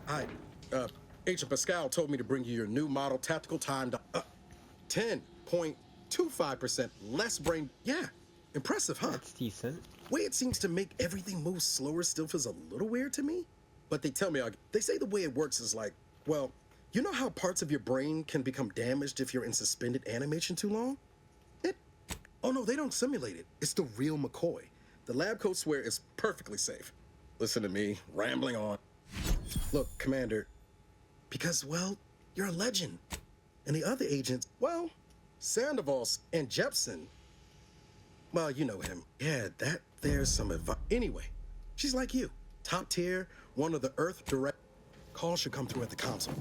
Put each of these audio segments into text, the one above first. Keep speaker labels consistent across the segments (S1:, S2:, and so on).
S1: Hi, Agent Pascal told me to bring you your new model tactical time. 10.25% less brain. Yeah, impressive, huh?
S2: That's decent.
S1: Way it seems to make everything move slower still feels a little weird to me. But they tell me, they say the way it works is like, well, you know how parts of your brain can become damaged if you're in suspended animation too long? Oh no, they don't simulate it. It's the real McCoy. The lab coats swear it's perfectly safe. Listen to me, rambling on. Look, Commander, because, well, you're a legend. And the other agents, well, Sandoval's and Jepson, well, you know him. Yeah, there's some advice. Anyway, she's like you. Top tier, one of the Earth direct. Call should come through at the console.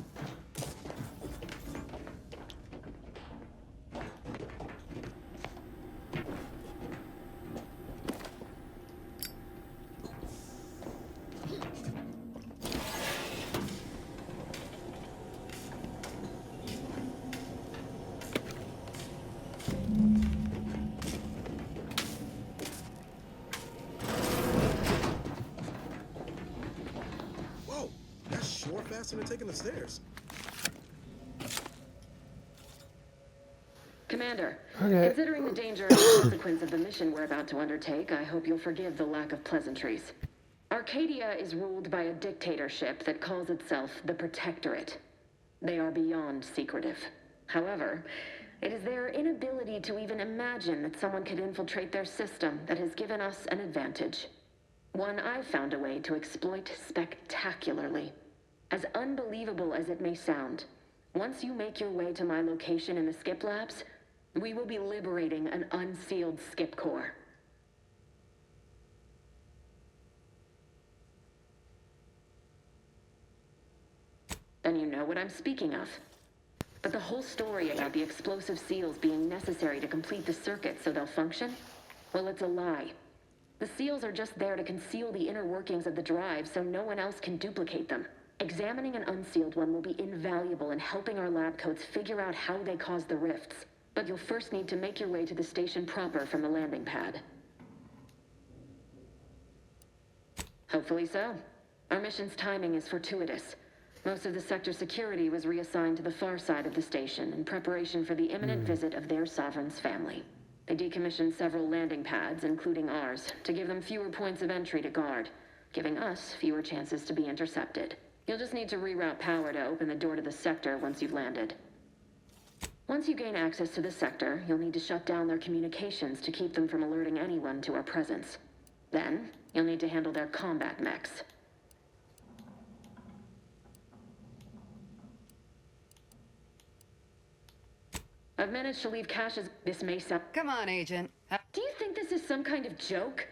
S1: Whoa, that's sure faster than taking the stairs.
S3: Commander,
S2: Okay.
S3: considering the danger and consequence of the mission we're about to undertake, I hope you'll forgive the lack of pleasantries. Arcadia is ruled by a dictatorship that calls itself the Protectorate. They are beyond secretive. However, it is their inability to even imagine that someone could infiltrate their system that has given us an advantage. One I've found a way to exploit spectacularly. As unbelievable as it may sound, once you make your way to my location in the Skip Labs, we will be liberating an unsealed Skip core. Then you know what I'm speaking of. But the whole story about the explosive seals being necessary to complete the circuit so they'll function, well, it's a lie. The seals are just there to conceal the inner workings of the drive so no one else can duplicate them. Examining an unsealed one will be invaluable in helping our lab coats figure out how they cause the rifts. But you'll first need to make your way to the station proper from the landing pad. Hopefully so. Our mission's timing is fortuitous. Most of the sector security was reassigned to the far side of the station in preparation for the imminent visit of their sovereign's family. They decommissioned several landing pads, including ours, to give them fewer points of entry to guard, giving us fewer chances to be intercepted. You'll just need to reroute power to open the door to the sector once you've landed. Once you gain access to the sector, you'll need to shut down their communications to keep them from alerting anyone to our presence. Then, you'll need to handle their combat mechs. I've managed to leave caches. This may sound...
S4: Come on, Agent.
S3: Do you think this is some kind of joke?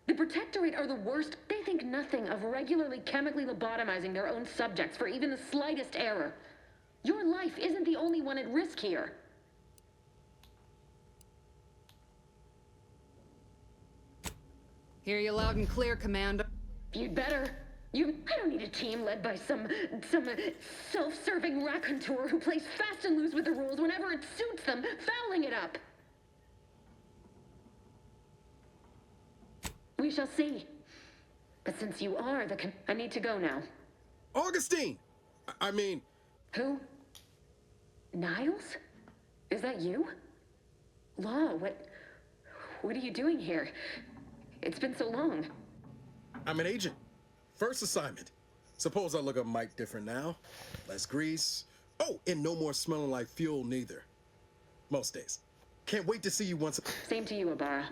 S3: The Protectorate are the worst. They think nothing of regularly chemically lobotomizing their own subjects for even the slightest error. Your life isn't the only one at risk here.
S4: Hear you loud and clear, Commander.
S3: You'd better. I don't need a team led by some self-serving raconteur who plays fast and loose with the rules whenever it suits them, fouling it up. We shall see. But since you are I need to go now.
S1: Augustine! I mean...
S3: Who? Niles? Is that you? Law, what are you doing here? It's been so long.
S1: I'm an agent. First assignment. Suppose I look a mic different now. Less grease. Oh, and no more smelling like fuel neither. Most days. Can't wait to see you once.
S3: Same to you, Ibarra.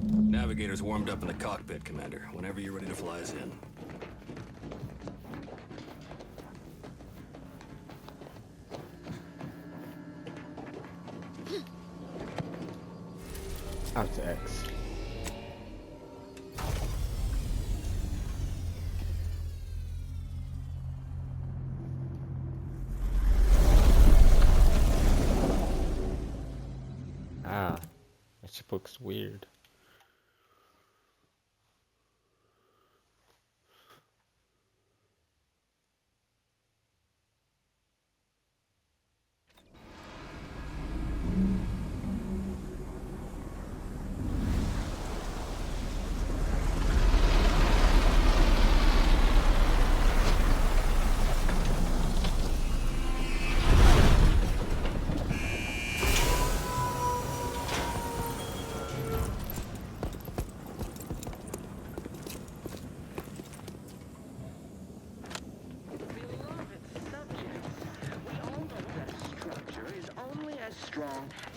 S5: Navigator's warmed up in the cockpit, Commander. Whenever you're ready to fly us in.
S2: Out to X. Ah, that ship looks weird.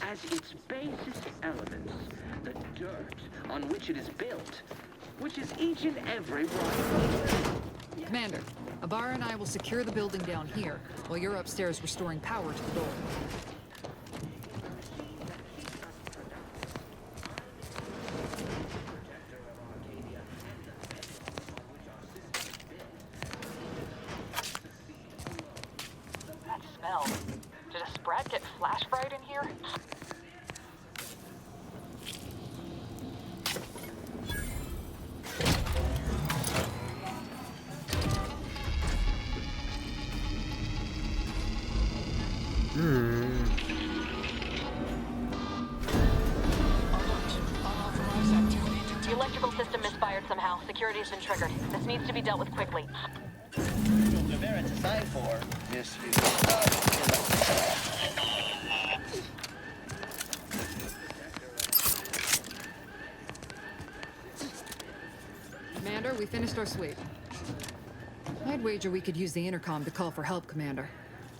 S6: as its basest elements, the dirt on which it is built, which is each and every one.
S4: Commander, Ibarra and I will secure the building down here, while you're upstairs restoring power to the door.
S7: That smell. Did a Sprat get flash fried in here? The electrical system misfired somehow. Security's been triggered. This needs to be dealt with quickly.
S6: Rivera to sign for, Miss.
S4: Commander, we finished our sweep. I'd wager we could use the intercom to call for help, Commander.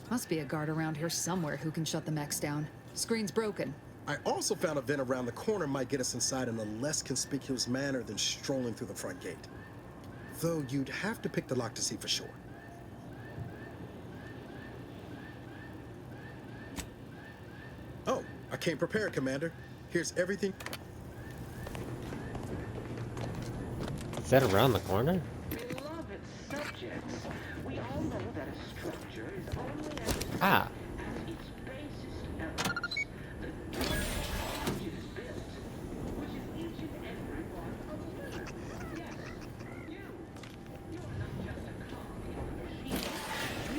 S4: Must be a guard around here somewhere who can shut the mechs down. Screen's broken.
S1: I also found a vent around the corner might get us inside in a less conspicuous manner than strolling through the front gate. Though you'd have to pick the lock to see for sure. Oh, I came prepared, Commander. Here's everything.
S2: Is that around the corner?
S6: Beloved subjects, we all know that a structure is only as
S2: Ah.
S6: its basest elements, the dirt on which it is built, which is each and every one of them. Yes, you're not just a cog in the machine.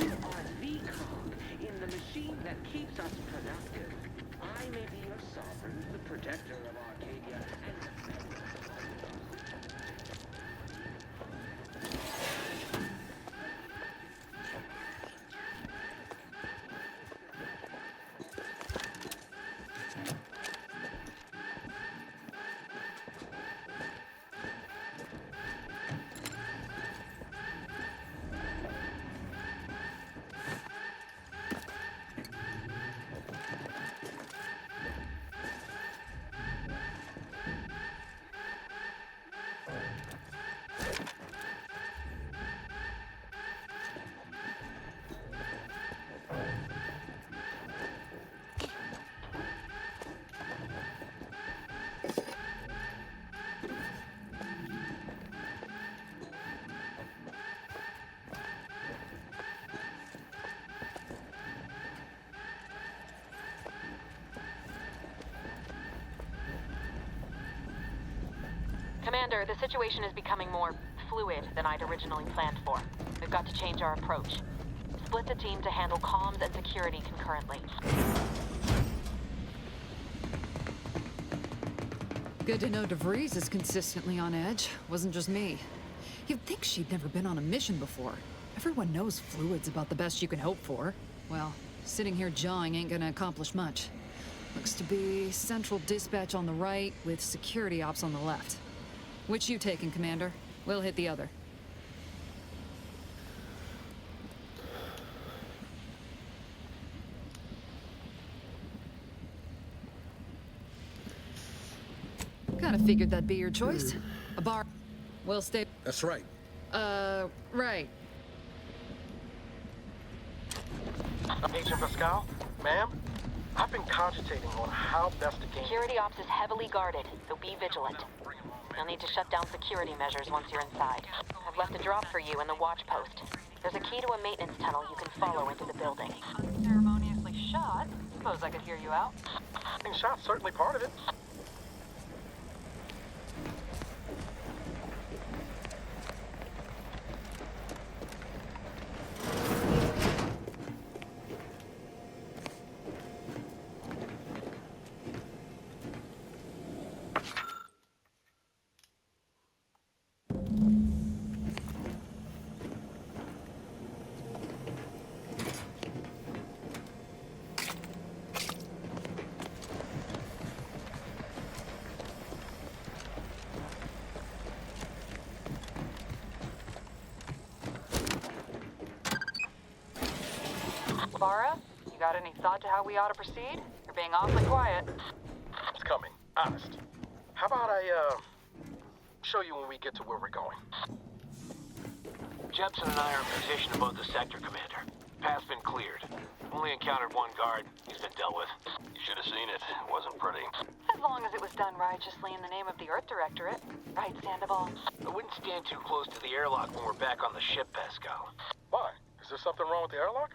S6: You are the cog in the machine that keeps us productive. I may be your sovereign, the protector of Arcadia, and
S7: Commander, the situation is becoming more fluid than I'd originally planned for. We've got to change our approach. Split the team to handle comms and security concurrently.
S4: Good to know DeVries is consistently on edge. Wasn't just me. You'd think she'd never been on a mission before. Everyone knows fluid's about the best you can hope for. Well, sitting here jawing ain't gonna accomplish much. Looks to be central dispatch on the right with security ops on the left. Which you taking, Commander? We'll hit the other. Kinda figured that'd be your choice. A bar. We'll stay.
S1: That's right.
S4: Right.
S8: Agent Pascal, ma'am, I've been cogitating on how best to gain...
S7: Security ops is heavily guarded, so be vigilant. You'll need to shut down security measures once you're inside. I've left a drop for you in the watch post. There's a key to a maintenance tunnel you can follow into the building. Unceremoniously shot? Suppose I could hear you out.
S8: Being shot's certainly part of it.
S7: Ibarra, you got any thought to how we ought to proceed? You're being awfully quiet.
S8: It's coming. Honest. How about I, show you when we get to where we're going?
S9: Jepson and I are in position above the sector, Commander. Path's been cleared. Only encountered one guard. He's been dealt with.
S5: You should have seen it. It wasn't pretty.
S7: As long as it was done righteously in the name of the Earth Directorate. Right, Sandoval?
S9: I wouldn't stand too close to the airlock when we're back on the ship, Pascal.
S8: Why? Is there something wrong with the airlock?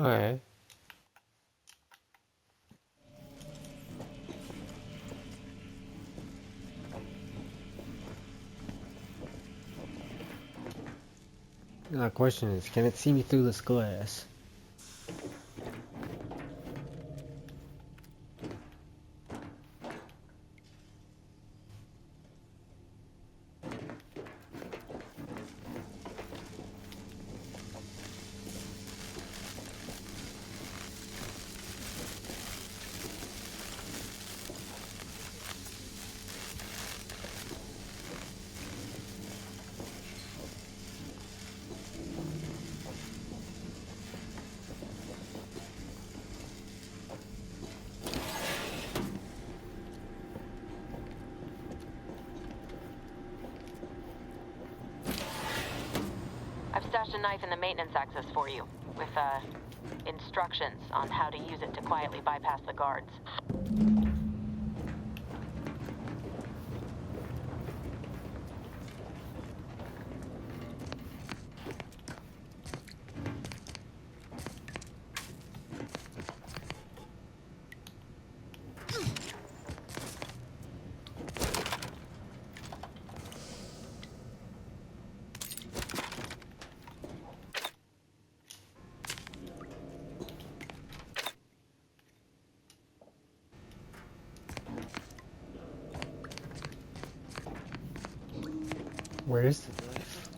S2: Alright. Now the question is, can it see me through this glass?
S7: I've stashed a knife in the maintenance access for you, with, instructions on how to use it to quietly bypass the guards.
S2: Where is the knife?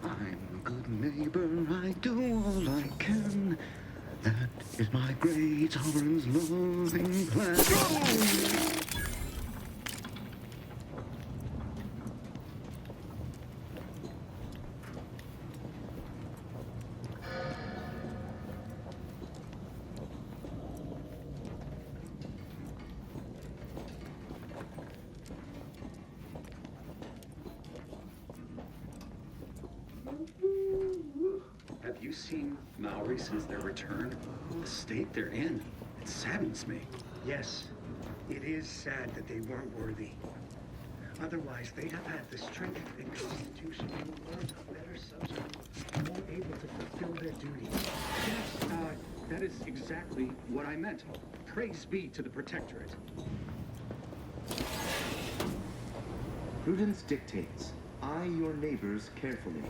S10: I'm a good neighbor, I do all I can. That is my great sovereign's loving plan.
S11: Have you seen Maori since their return? The state they're in, it saddens me.
S12: Yes, it is sad that they weren't worthy. Otherwise, they'd have had the strength and constitution to learn a better subject, more able to fulfill their duties.
S11: Yes, that is exactly what I meant. Praise be to the Protectorate.
S13: Prudence dictates, eye your neighbors carefully.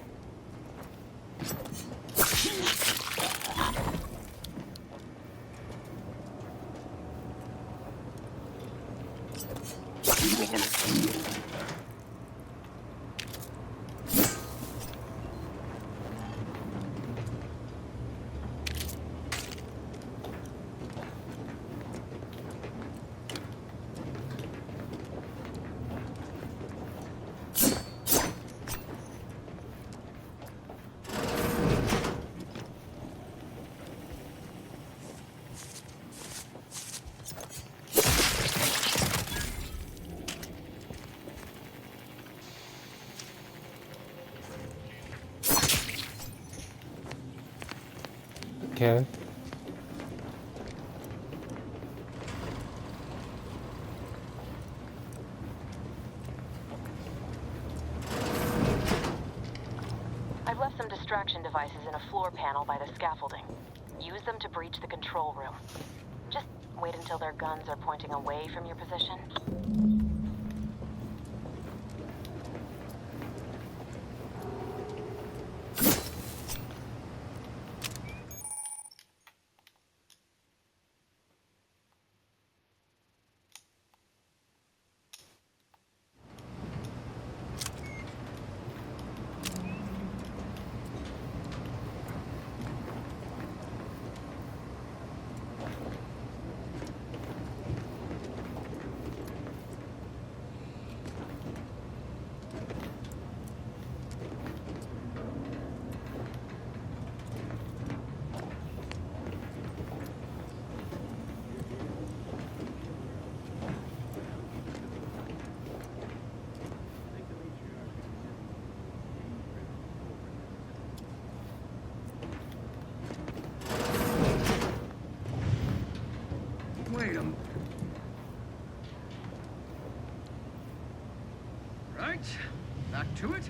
S2: Okay.
S7: I've left some distraction devices in a floor panel by the scaffolding. use them to breach the control room. Just wait until their guns are pointing away from your position.
S12: Wait a minute. Right, back to it.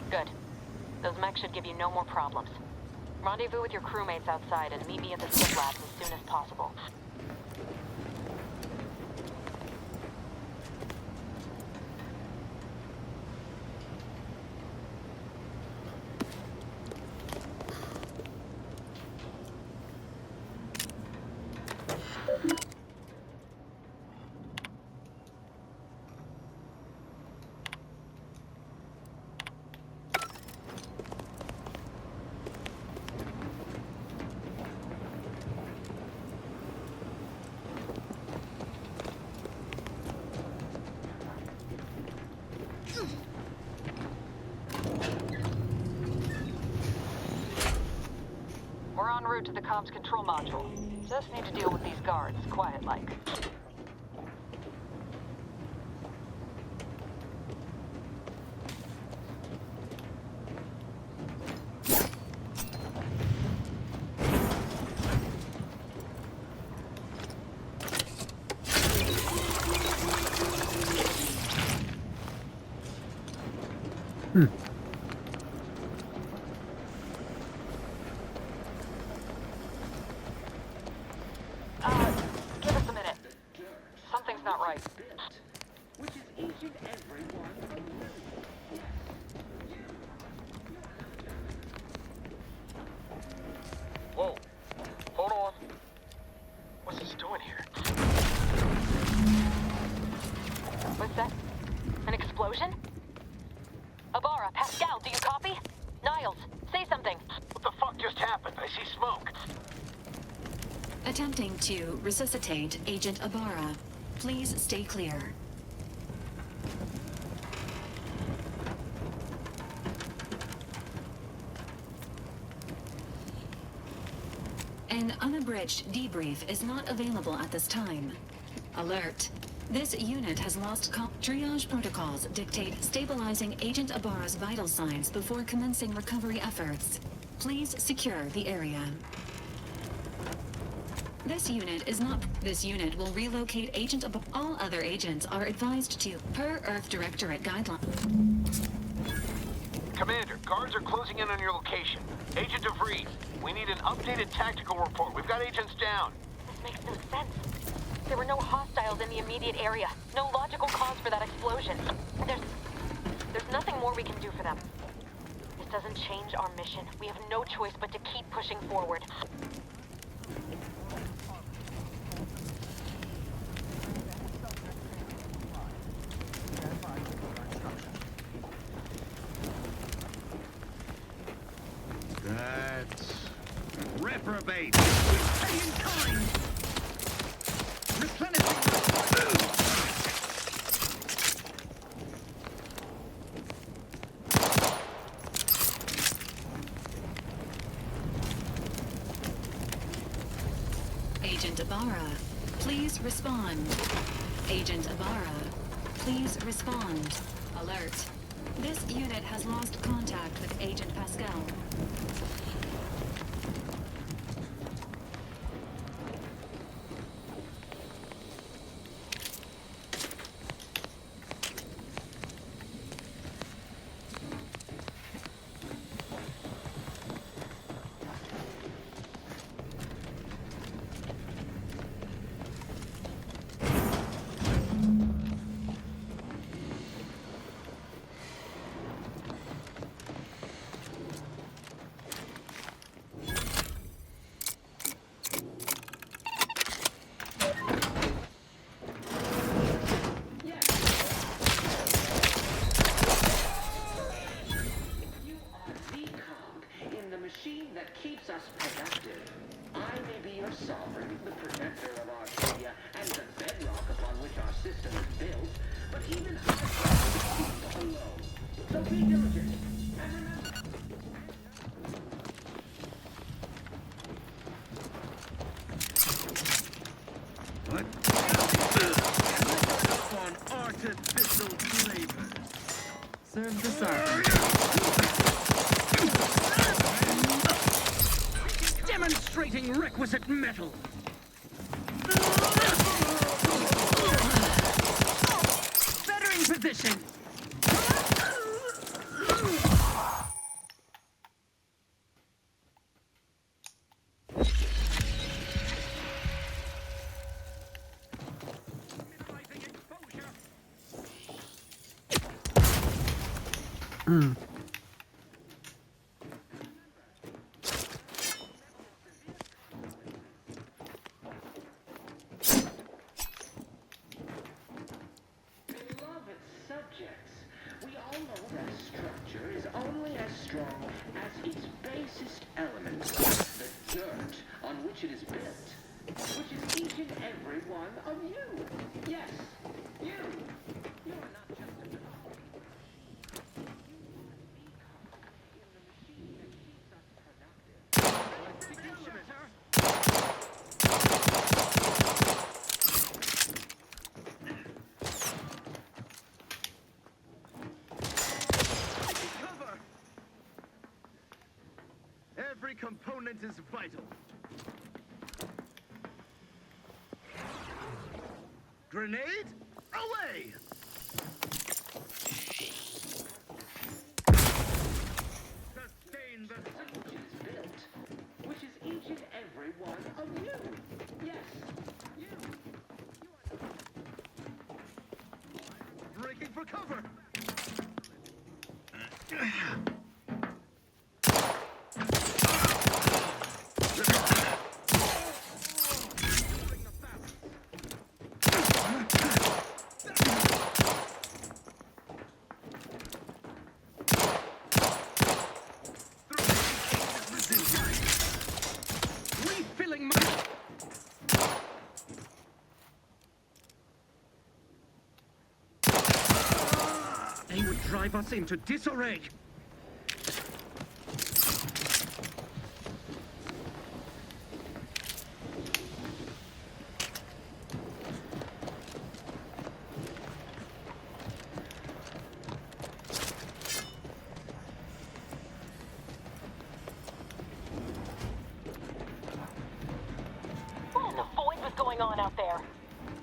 S7: Good. Those mechs should give you no more problems. Rendezvous with your crewmates outside and meet me at the skip labs as soon as possible.
S4: We're en route to the comms control module. Just need to deal with these guards, quiet-like.
S7: Give us a minute. Something's not right.
S6: Which is each and every one of you.
S8: Whoa. Hold on. What's this doing here?
S7: What's that? An explosion? Abara, Pascal, do you copy? Niles, say something.
S9: What the fuck just happened? I see smoke.
S14: Attempting to resuscitate Agent Abara. Please stay clear. An unabridged debrief is not available at this time. Alert. This unit has lost triage protocols dictate stabilizing Agent Abara's vital signs before commencing recovery efforts. Please secure the area. This unit will relocate Agent Abara. All other agents are advised to, per Earth Directorate guidelines.
S9: Commander, Guards are closing in on your location. Agent DeVries, we need an updated tactical report. We've got agents down.
S7: This makes no sense. There were no hostiles in the immediate area. No logical cause for that explosion. There's nothing more we can do for them. This doesn't change our mission. We have no choice but to keep pushing forward.
S10: That's reprobate. Pay in kind.
S14: Agent Ibarra, please respond. Agent Ibarra, please respond. Alert. This unit has lost contact with Agent Pascal.
S6: Keeps us productive. I may be your sovereign, the protector of Arcadia, and the bedrock upon which our system is built, but even I can't keep alone. So be diligent, and remember...
S10: What? On artificial flavors.
S15: Serve the sergeant.
S6: Demonstrating requisite metal. Bettering position. We all know that structure is only as strong as its basest elements, the dirt on which it is built, which is each and every one of you. Yes, you. You are not just a cog. You are the cog in the machine that keeps us productive.
S10: Every component is vital. Grenade, away! Sustain the
S6: which is built, which is each and every one of you. Yes, you.
S10: breaking for cover.
S6: They would drive us into disarray.
S7: What in the void was going on out there?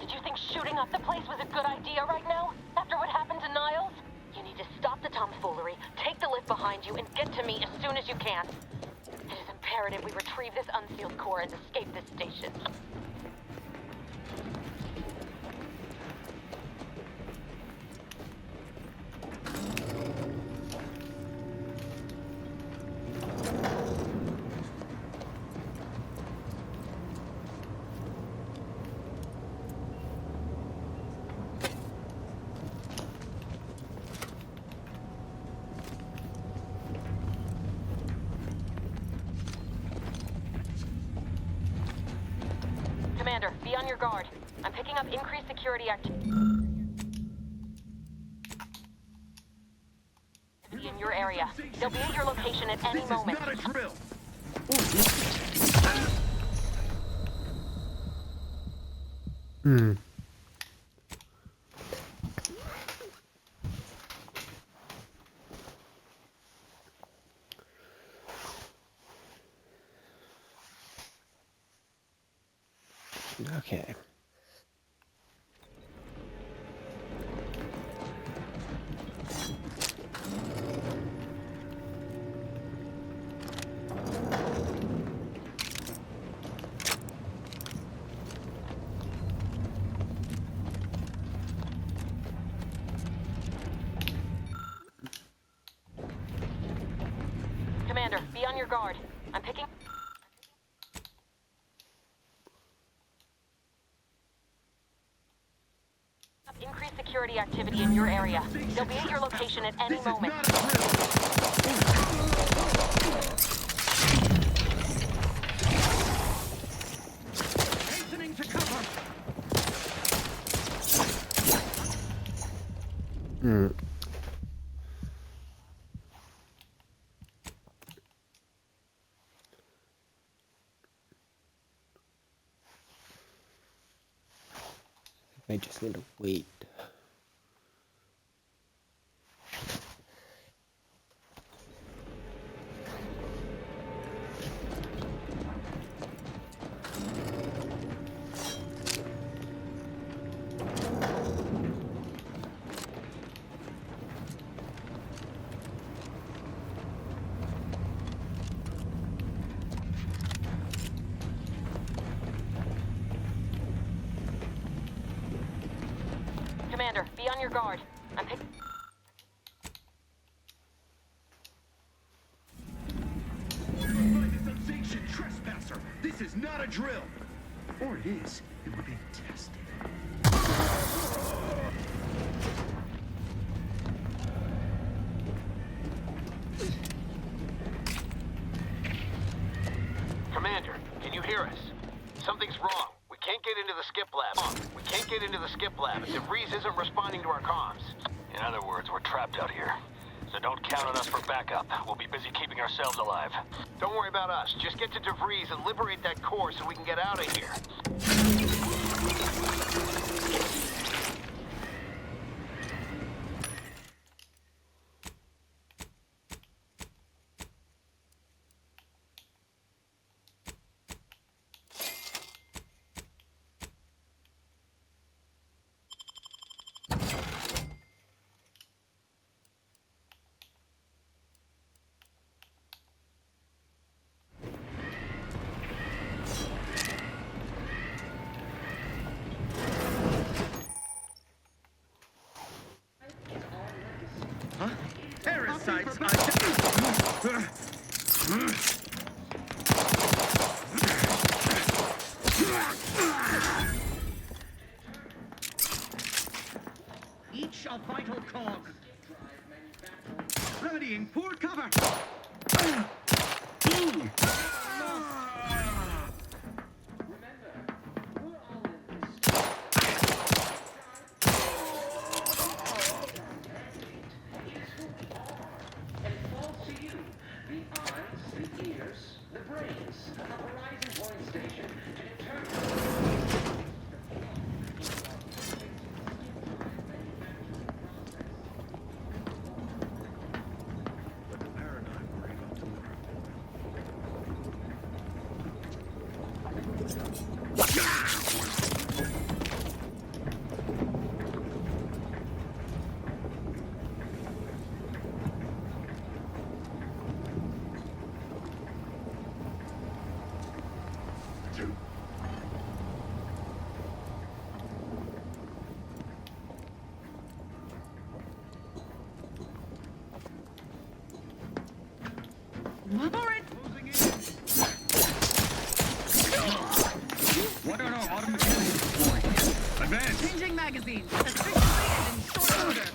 S7: Did you think shooting up the place was a good idea right now? After what happened to Niles? You need need to stop the tomfoolery, take the lift behind you, and get to me as soon as you can. It is imperative we retrieve this unsealed core and escape this station. Commander, be on your guard. I'm picking up increased security activity in your area. They'll be at your location at any moment.
S10: Not a drill.
S2: Okay.
S7: Commander, be on your guard. I'm picking up increased security activity in your area. They'll be at your location at any moment.
S10: Hastening to cover.
S2: I just need to wait.
S7: Commander, be on your guard. I'm picking...
S10: Sensation trespasser. This is not a drill. Or it is. And we're being tested.
S9: Commander, can you hear us? Something's wrong. We can't get into the skip lab. We can't get into the skip lab. DeVries isn't responding to our comms. In other words, we're trapped out here. So don't count on us for backup. We'll be busy keeping ourselves alive. Don't worry about us. Just get to DeVries and liberate that core so we can get out of here.
S10: Parasites. Each a vital cog. Readying for cover.
S11: vent!
S15: Changing magazines, efficiently and in short order.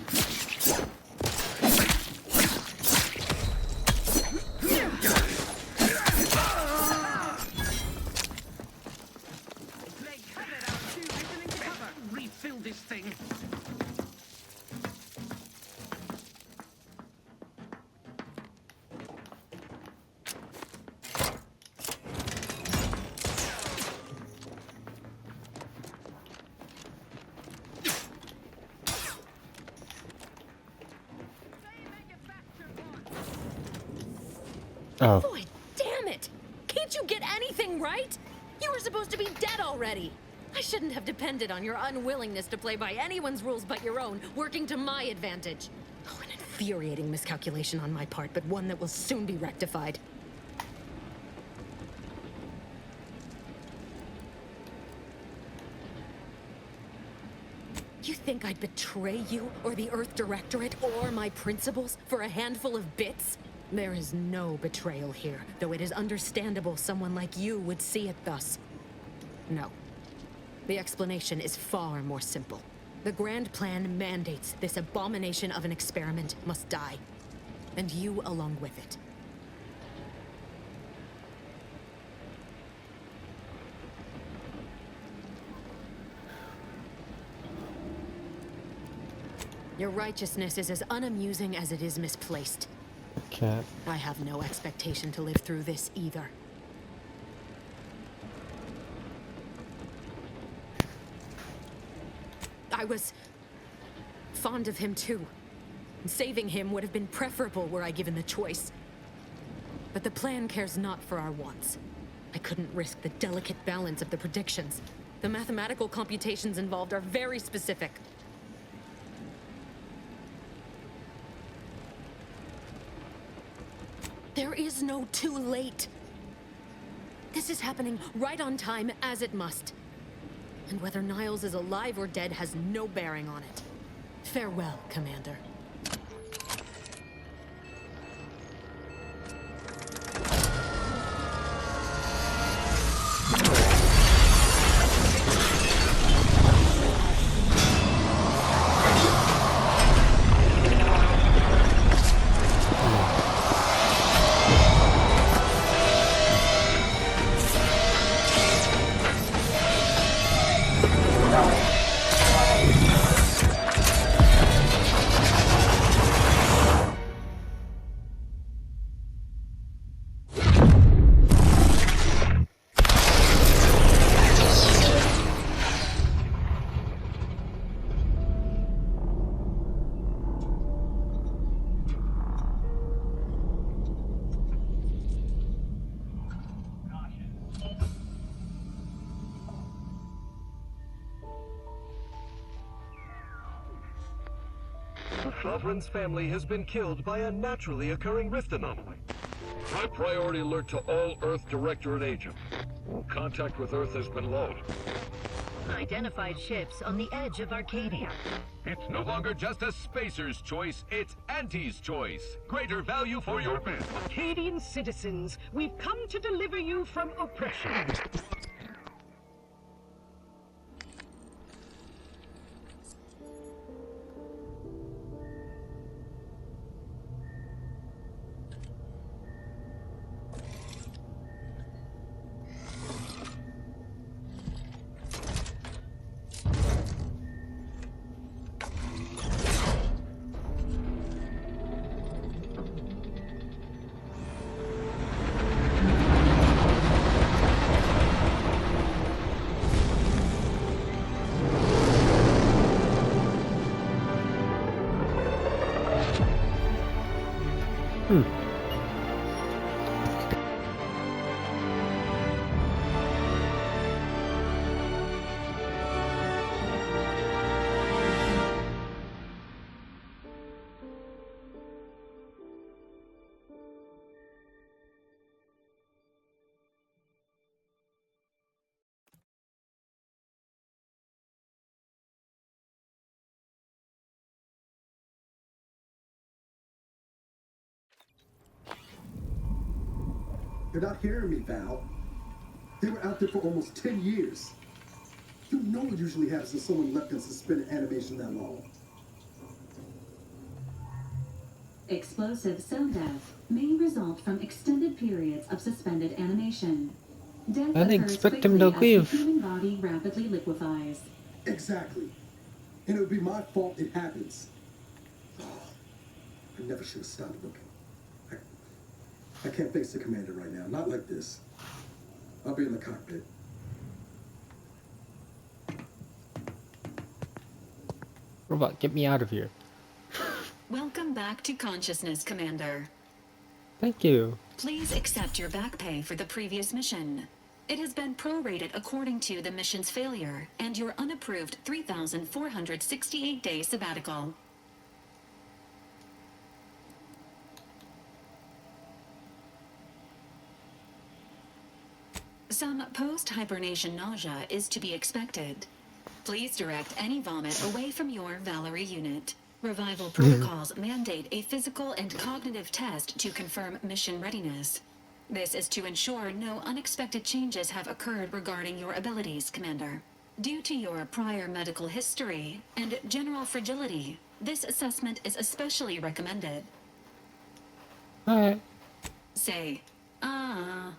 S6: Play cover out two, listening to cover. Refill this thing.
S2: Oh.
S16: Boy, damn it! Can't you get anything right? You were supposed to be dead already. I shouldn't have depended on your unwillingness to play by anyone's rules but your own, working to my advantage. Oh, an infuriating miscalculation on my part, but one that will soon be rectified. You think I'd betray you, or the Earth Directorate, or my principles for a handful of bits? There is no betrayal here, though it is understandable someone like you would see it thus. No. The explanation is far more simple. The Grand Plan mandates this abomination of an experiment must die. And you along with it. Your righteousness is as unamusing as it is misplaced.
S2: Okay.
S16: I have no expectation to live through this either. I was fond of him too. Saving him would have been preferable were I given the choice. But the plan cares not for our wants. I couldn't risk the delicate balance of the predictions. The mathematical computations involved are very specific. There is no too late. This is happening right on time, as it must. And whether Niles is alive or dead has no bearing on it. Farewell, Commander.
S17: The Sovereign's family has been killed by a naturally occurring rift anomaly. High priority alert to all Earth Directorate agents. Contact with Earth has been low.
S18: Identified ships on the edge of Arcadia.
S17: It's no longer just a spacer's choice, it's Auntie's choice. Greater value for your men.
S18: Arcadian citizens, we've come to deliver you from oppression.
S19: You're not hearing me, Val. They were out there for almost 10 years.
S1: You know what usually happens if someone left in suspended animation that long.
S14: Explosive cell death may result from extended periods of suspended animation. Death
S2: I didn't
S14: occurs
S2: expect him
S14: quickly
S2: to
S14: as the
S2: leave.
S14: human body rapidly liquefies.
S1: Exactly. And it would be my fault it happens. Oh, I never should have stopped looking. I can't face the commander right now. Not like this. I'll be in the cockpit.
S2: Robot, get me out of here.
S14: Welcome back to consciousness, Commander.
S2: Thank you.
S14: Please accept your back pay for the previous mission. It has been prorated according to the mission's failure and your unapproved 3,468-day sabbatical. Some post-hibernation nausea is to be expected. Please direct any vomit away from your Valerie unit. Revival protocols mandate a physical and cognitive test to confirm mission readiness. This is to ensure no unexpected changes have occurred regarding your abilities, Commander. Due to your prior medical history and general fragility, this assessment is especially recommended.
S2: Alright.
S14: Say, ah.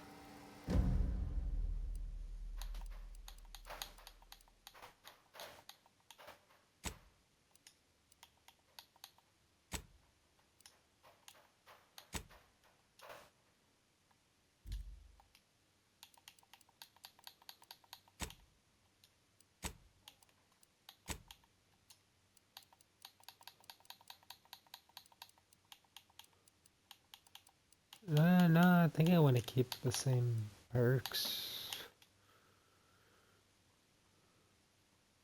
S2: No, I think I want to keep the same perks.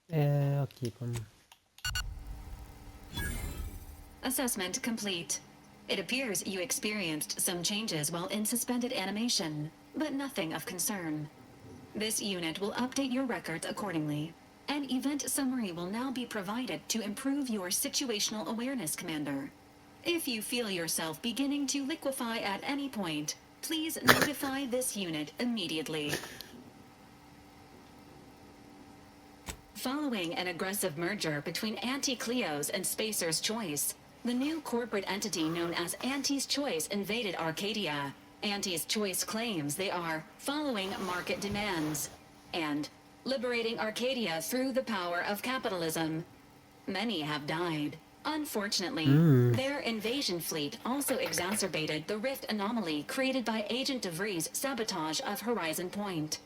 S2: Yeah, I'll keep them.
S14: Assessment complete. It appears you experienced some changes while in suspended animation, but nothing of concern. This unit will update your records accordingly. An event summary will now be provided to improve your situational awareness, Commander. If you feel yourself beginning to liquefy at any point, please notify this unit immediately. Following an aggressive merger between Anti-Cleos and Spacer's Choice, the new corporate entity known as Anti's Choice invaded Arcadia. Anti's Choice claims they are following market demands and liberating Arcadia through the power of capitalism. Many have died. Unfortunately, their invasion fleet also exacerbated the rift anomaly created by Agent DeVries' sabotage of Horizon Point.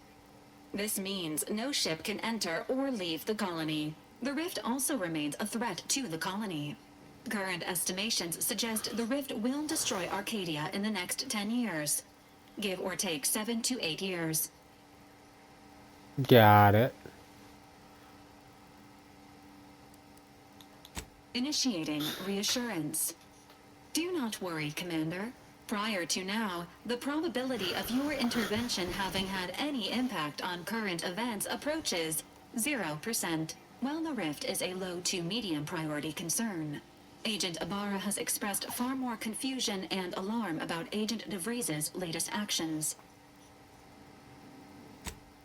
S14: This means no ship can enter or leave the colony. The rift also remains a threat to the colony. Current estimations suggest the rift will destroy Arcadia in the next 10 years. Give or take 7 to 8 years.
S2: Got it.
S14: Initiating reassurance. Do not worry, Commander. Prior to now, the probability of your intervention having had any impact on current events approaches 0%, while the rift is a low to medium priority concern. Agent Ibarra has expressed far more confusion and alarm about Agent DeVries' latest actions.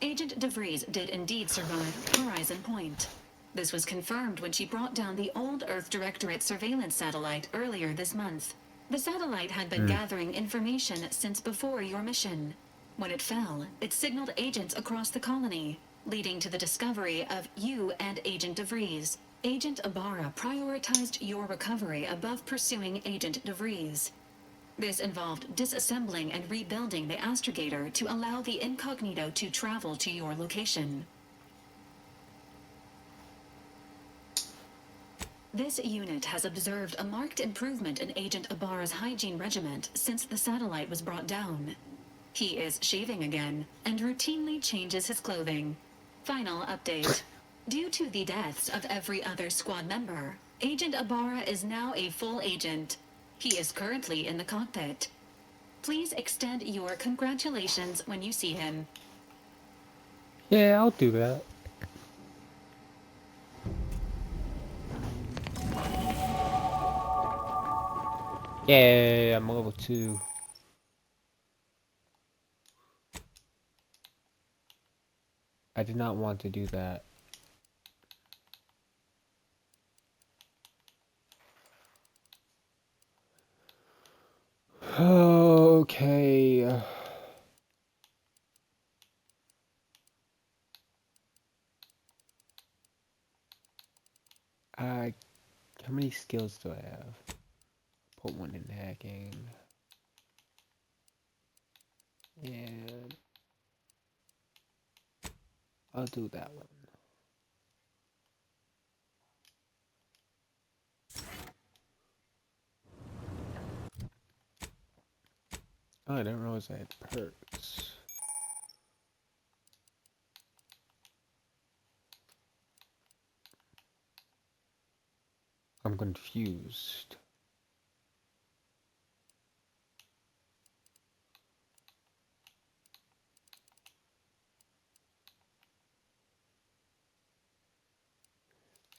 S14: Agent DeVries did indeed survive Horizon Point. This was confirmed when she brought down the old Earth Directorate surveillance satellite earlier this month. The satellite had been gathering information since before your mission. When it fell, it signaled agents across the colony, leading to the discovery of you and Agent DeVries. Agent Ibarra prioritized your recovery above pursuing Agent DeVries. This involved disassembling and rebuilding the astrogator to allow the incognito to travel to your location. This unit has observed a marked improvement in Agent Ibarra's hygiene regimen since the satellite was brought down. He is shaving again and routinely changes his clothing. Final update. Due to the deaths of every other squad member, Agent Ibarra is now a full agent. He is currently in the cockpit. Please extend your congratulations when you see him.
S2: Yeah, I'll do that. Yeah, I'm level 2. I did not want to do that. Okay. How many skills do I have? Put one in hacking. And I'll do that one. Oh, I didn't realize I had perks. I'm confused.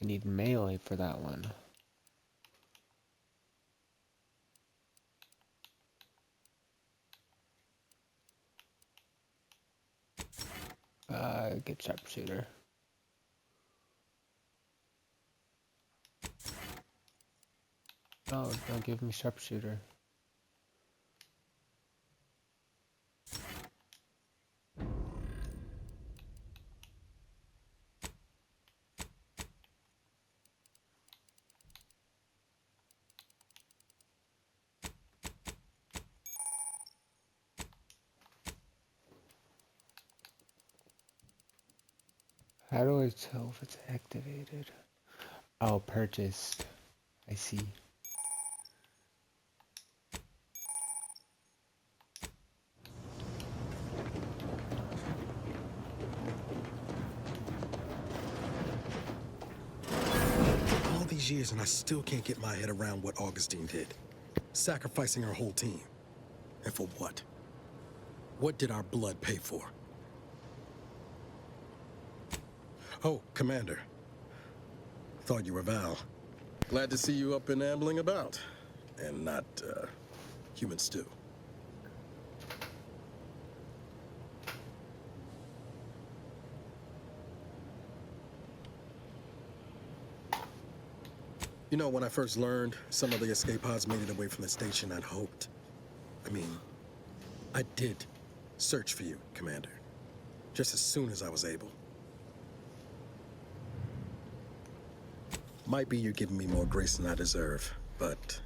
S2: I need melee for that one. Get sharpshooter. Oh, don't give me sharpshooter. How do I tell if it's activated? Oh, purchased. I see.
S1: All these years and I still can't get my head around what Augustine did. Sacrificing her whole team. And for what? What did our blood pay for? Oh, Commander. Thought you were Val. Glad to see you up and ambling about. And not, human stew. You know, when I first learned some of the escape pods made it away from the station, I'd hoped. I did search for you, Commander. Just as soon as I was able. Might be you're giving me more grace than I deserve, but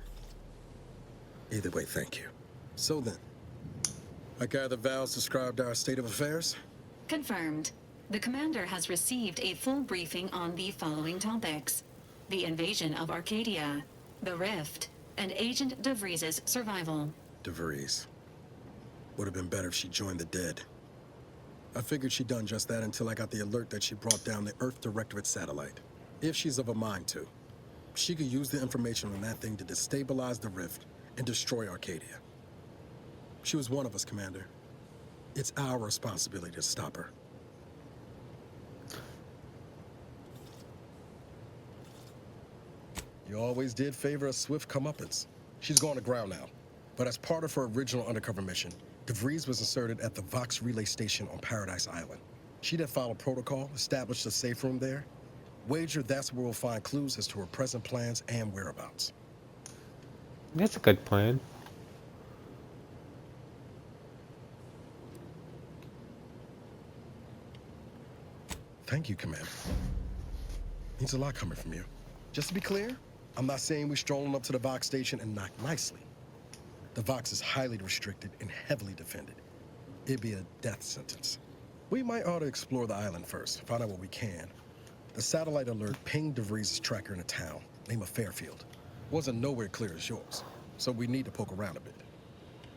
S1: either way, thank you. So then, I gather Val's described our state of affairs?
S14: Confirmed. The commander has received a full briefing on the following topics: the invasion of Arcadia, the Rift, and Agent DeVries' survival.
S1: DeVries. Would have been better if she joined the dead. I figured she'd done just that until I got the alert that she brought down the Earth Directorate satellite. If she's of a mind to, she could use the information on that thing to destabilize the Rift and destroy Arcadia. She was one of us, Commander. It's our responsibility to stop her. You always did favor a swift comeuppance. She's going to ground now. But as part of her original undercover mission, DeVries was inserted at the Vox relay station on Paradise Island. She'd have followed protocol, established a safe room there. Wager that's where we'll find clues as to her present plans and whereabouts.
S2: That's a good plan.
S1: Thank you, Commander. Means a lot coming from you. Just to be clear, I'm not saying we're strolling up to the Vox station and knock nicely. The Vox is highly restricted and heavily defended. It'd be a death sentence. We might ought to explore the island first, find out what we can. The satellite alert pinged DeVries' tracker in a town, named Fairfield. Wasn't nowhere clear as yours, so we need to poke around a bit.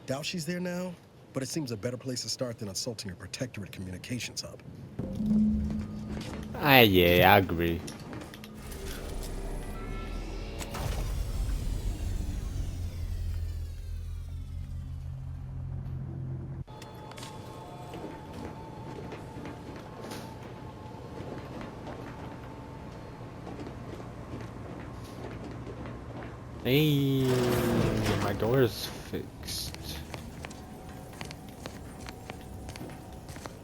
S1: Doubt she's there now, but it seems a better place to start than assaulting her protectorate communications hub.
S2: Yeah, I agree. Hey, my door's fixed.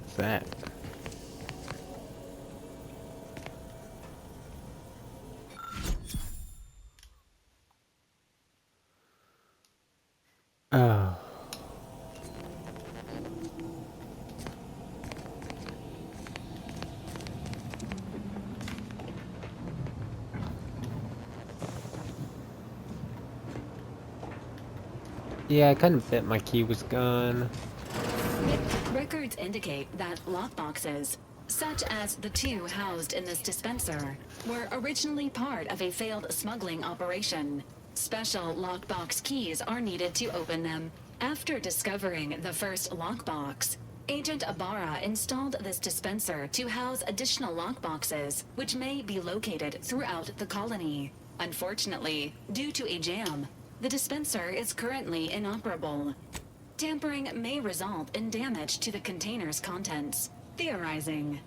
S2: What's that? Oh. Yeah, I kind of bet my key was gone.
S14: Records indicate that lockboxes, such as the two housed in this dispenser, were originally part of a failed smuggling operation. Special lockbox keys are needed to open them. After discovering the first lockbox, Agent Ibarra installed this dispenser to house additional lockboxes, which may be located throughout the colony. Unfortunately, due to a jam, the dispenser is currently inoperable. Tampering may result in damage to the container's contents. Theorizing.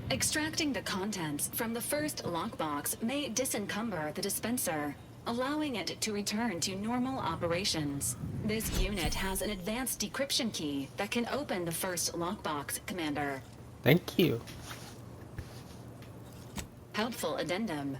S14: Extracting the contents from the first lockbox may disencumber the dispenser, allowing it to return to normal operations. This unit has an advanced decryption key that can open the first lockbox, Commander.
S2: Thank you.
S14: Helpful addendum.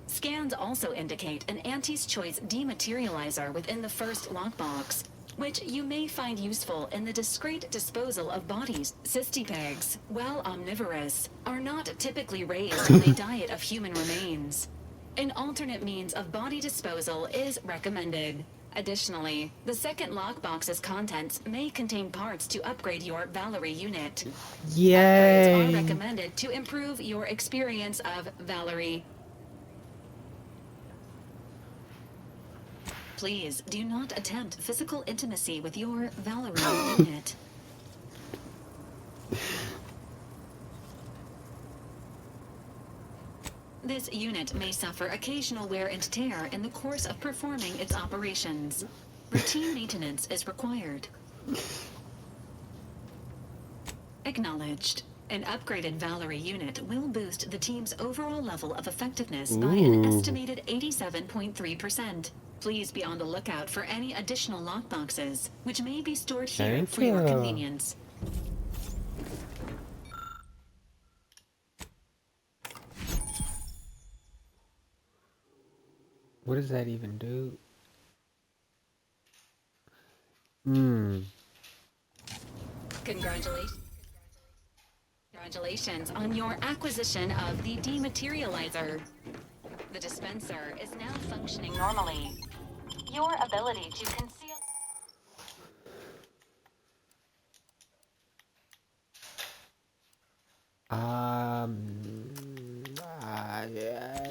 S14: Scans also indicate an Auntie's Choice dematerializer within the first lockbox, which you may find useful in the discreet disposal of bodies. Cystipegs, while omnivorous, are not typically raised on a diet of human remains. An alternate means of body disposal is recommended. Additionally, the second lockbox's contents may contain parts to upgrade your Valerie unit.
S2: Yay!
S14: Upgrades are recommended to improve your experience of Valerie. Please do not attempt physical intimacy with your Valerie unit. This unit may suffer occasional wear and tear in the course of performing its operations. Routine maintenance is required. Acknowledged. An upgraded Valerie unit will boost the team's overall level of effectiveness by an estimated 87.3%. Please be on the lookout for any additional lockboxes, which may be stored here for your convenience.
S2: What does that even do?
S14: Congratulations on your acquisition of the dematerializer. The dispenser is now functioning normally. Your ability to conceal...
S2: Yeah.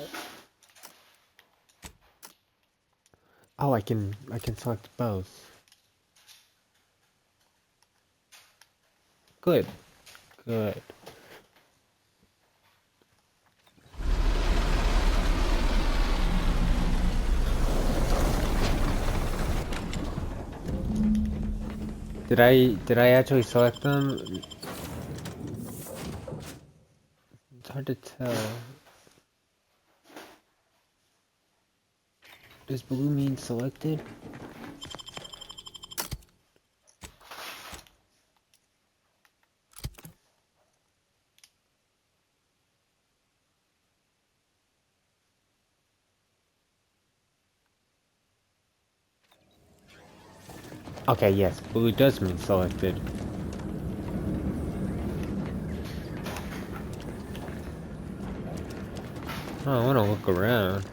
S2: Oh, I can select both. Good. Good. Did I actually select them? It's hard to tell. Does blue mean selected? Okay, yes, blue does mean selected. Oh, I want to look around.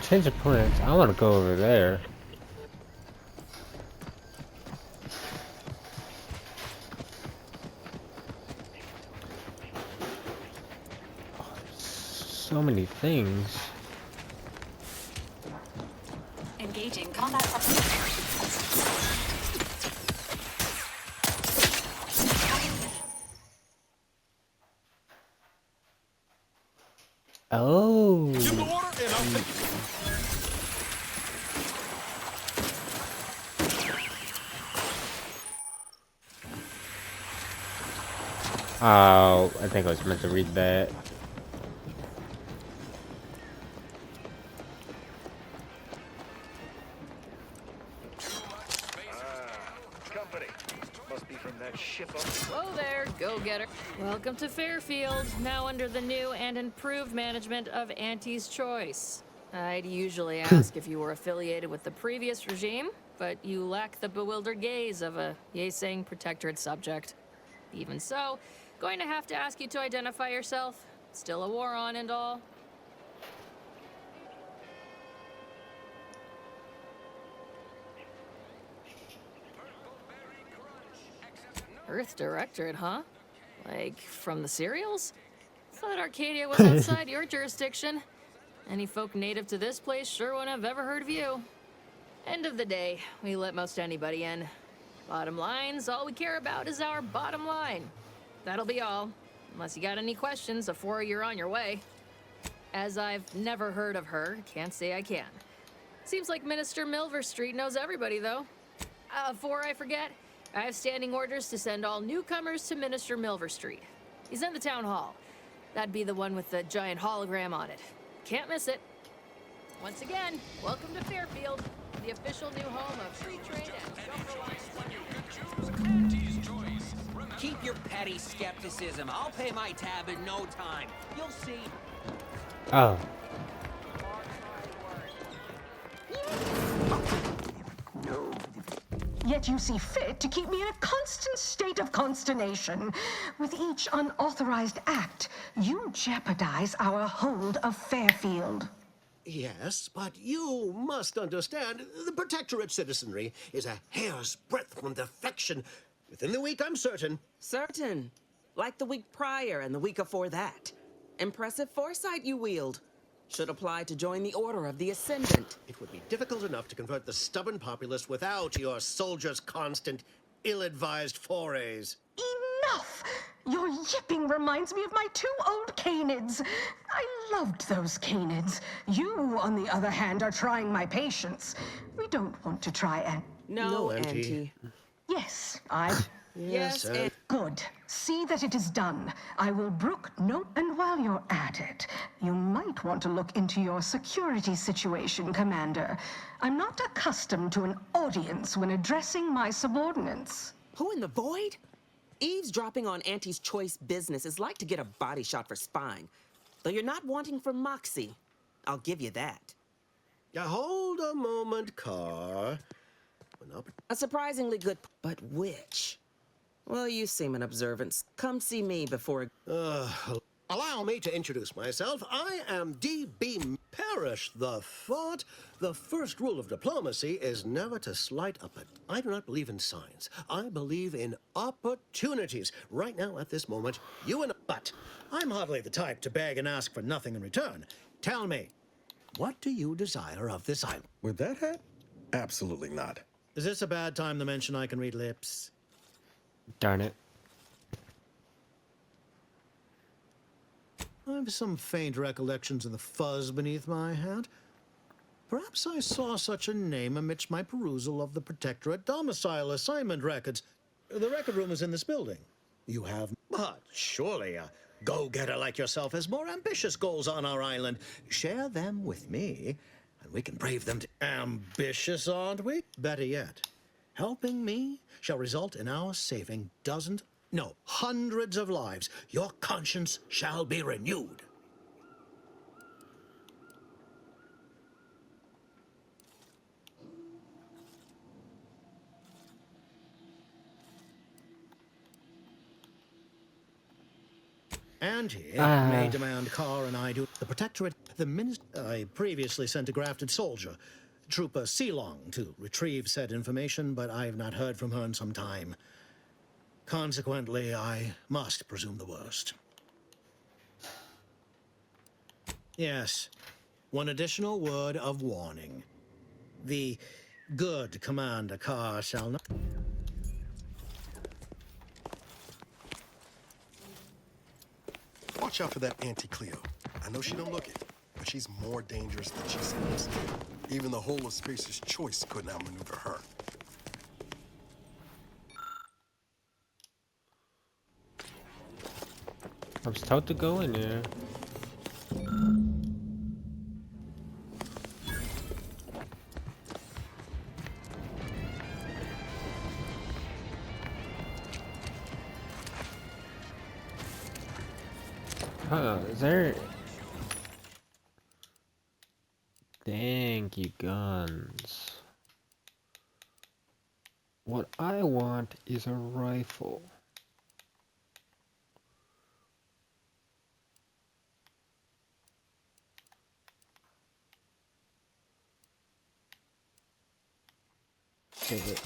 S2: Change of plans. I want to go over there. Oh, so many things.
S14: Engaging combat.
S2: Oh.
S17: Give the order and I'll take it.
S2: Oh, I think I was meant to read that.
S19: Whoa there, go-getter. Welcome to Fairfield, now under the new and improved management of Auntie's Choice. I'd usually ask if you were affiliated with the previous regime, but you lack the bewildered gaze of a yay-saying protectorate subject. Even so, going to have to ask you to identify yourself. Still a war on and all. Earth Directorate, huh? Like, from the serials? Thought Arcadia was outside your jurisdiction. Any folk native to this place sure wouldn't have ever heard of you. End of the day, we let most anybody in. Bottom line's all we care about is our bottom line. That'll be all, unless you got any questions before you're on your way. As I've never heard of her, can't say I can. Seems like Minister Milverstreet knows everybody, though. Before I forget, I have standing orders to send all newcomers to Minister Milverstreet. He's in the town hall. That'd be the one with the giant hologram on it. Can't miss it. Once again, welcome to Fairfield, the official new home of free trade and self-reliance.
S20: Keep your petty skepticism. I'll pay my tab in no time. You'll see.
S2: Oh.
S18: Yet you see fit to keep me in a constant state of consternation. With each unauthorized act, you jeopardize our hold of Fairfield.
S21: Yes, but you must understand, the Protectorate citizenry is a hair's breadth from defection. Within the week, I'm certain.
S22: Certain. Like the week prior and the week before that. Impressive foresight you wield. Should apply to join the Order of the Ascendant.
S21: It would be difficult enough to convert the stubborn populace without your soldiers' constant, ill-advised forays.
S18: Enough! Your yipping reminds me of my 2 old canids. I loved those canids. You, on the other hand, are trying my patience. We don't want to try and...
S22: No, Auntie.
S18: Yes, I...
S22: Yes, and...
S18: Good. See that it is done. I will brook no... And while you're at it, you might want to look into your security situation, Commander. I'm not accustomed to an audience when addressing my subordinates.
S22: Who in the void? Eavesdropping on Auntie's Choice business is like to get a body shot for spying. Though you're not wanting for moxie. I'll give you that.
S21: Hold a moment, Carr.
S22: A surprisingly good... But which? Well, you seem an observance. Come see me before...
S21: Allow me to introduce myself. I am D.B. Perish the thought. The first rule of diplomacy is never to slight up it. I do not believe in signs. I believe in opportunities. Right now, at this moment, you and... But I'm hardly the type to beg and ask for nothing in return. Tell me, what do you desire of this island?
S1: With that hat? Absolutely not.
S21: Is this a bad time to mention I can read lips?
S2: Darn it.
S21: I've some faint recollections of the fuzz beneath my hat. Perhaps I saw such a name amidst my perusal of the Protectorate domicile assignment records. The record room is in this building. You have... But surely a go-getter like yourself has more ambitious goals on our island. Share them with me, and we can brave them. Ambitious, aren't we? Better yet, helping me shall result in our saving dozens, no, hundreds of lives. Your conscience shall be renewed. Auntie may demand Carr and I do. The Protectorate, the minister... I previously sent a grafted soldier, Trooper Sealong, to retrieve said information, but I have not heard from her in some time. Consequently, I must presume the worst. Yes, one additional word of warning. The good Commander Carr shall not...
S1: Watch out for that Auntie Cleo. I know she don't look it, but she's more dangerous than she seems. Even the whole of Spacer's Choice couldn't outmaneuver her.
S2: I was told to go in there. Huh, is there... Thank you, guns. What I want is a rifle. Give it.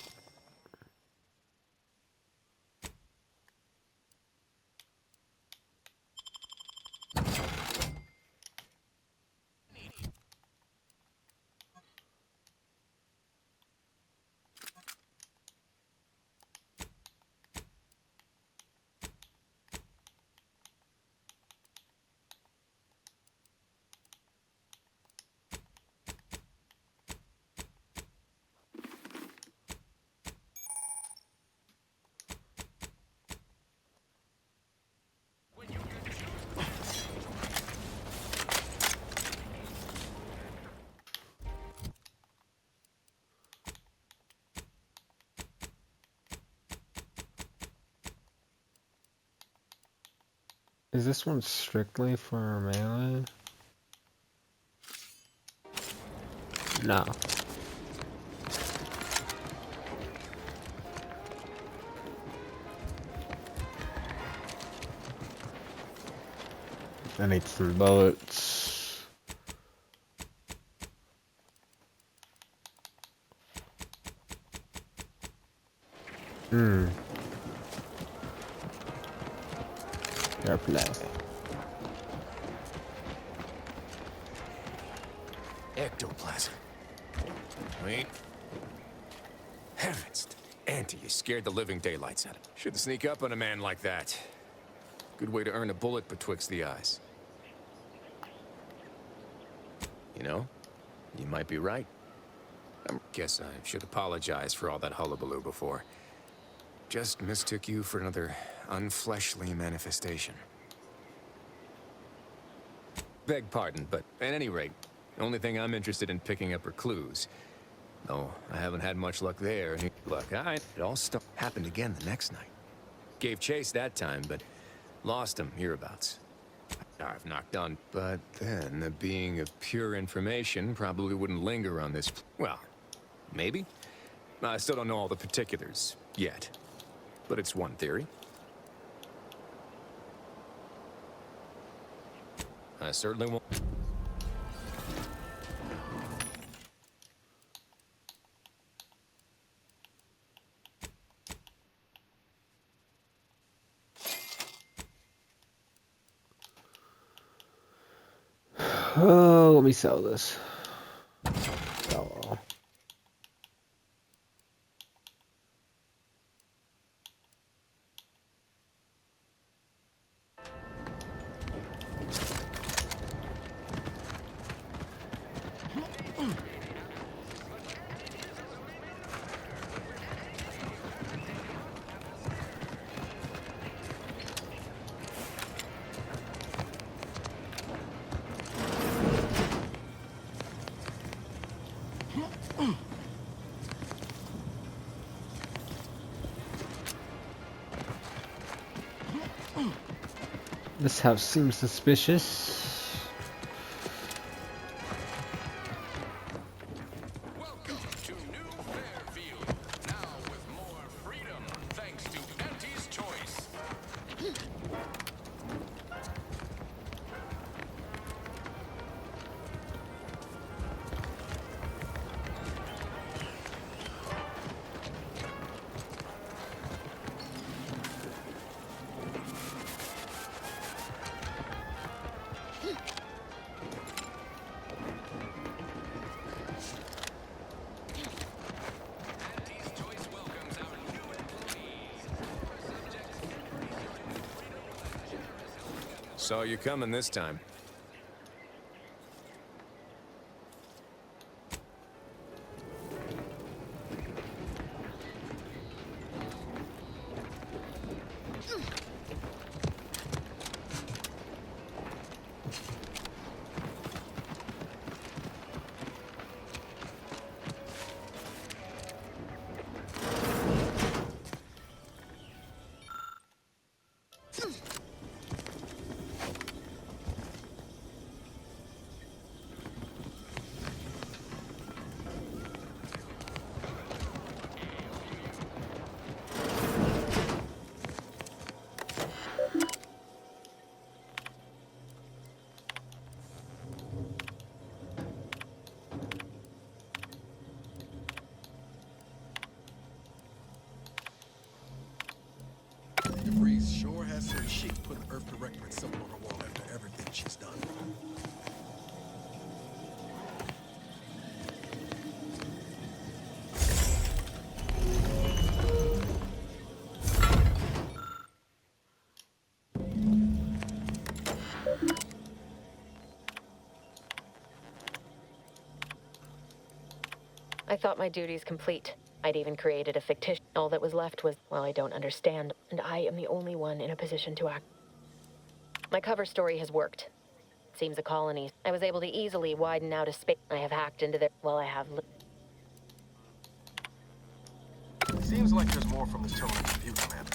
S2: Is this one strictly for melee? No. I need some bullets. Fair play.
S3: Ectoplasm. Wait. Heavens. Auntie, you scared the living daylights out of me. Shouldn't sneak up on a man like that. Good way to earn a bullet betwixt the eyes. You know, you might be right. I guess I should apologize for all that hullabaloo before. Just mistook you for another unfleshly manifestation. Beg pardon, but at any rate, the only thing I'm interested in picking up are clues. Though I haven't had much luck there. Look, it all happened again the next night. Gave chase that time, but lost him hereabouts. I've knocked on, but then the being of pure information probably wouldn't linger on this. Well, maybe. I still don't know all the particulars yet, but it's one theory. I certainly won't.
S2: Oh, let me sell this. Sell all. This house seems suspicious.
S3: Welcome to New Fairfield. Now with more freedom, thanks to Auntie's Choice. Saw you coming this time.
S1: so chic put an Earth Directorate symbol on her wall after everything she's done.
S7: I thought my duties complete. I'd even created a fictitious. All that was left was, well, I don't understand, and I am the only one in a position to act. My cover story has worked. It seems the colony. I was able to easily widen out a space. I have hacked into their. Well, I have.
S1: Seems like there's more from this terminal view, Commander.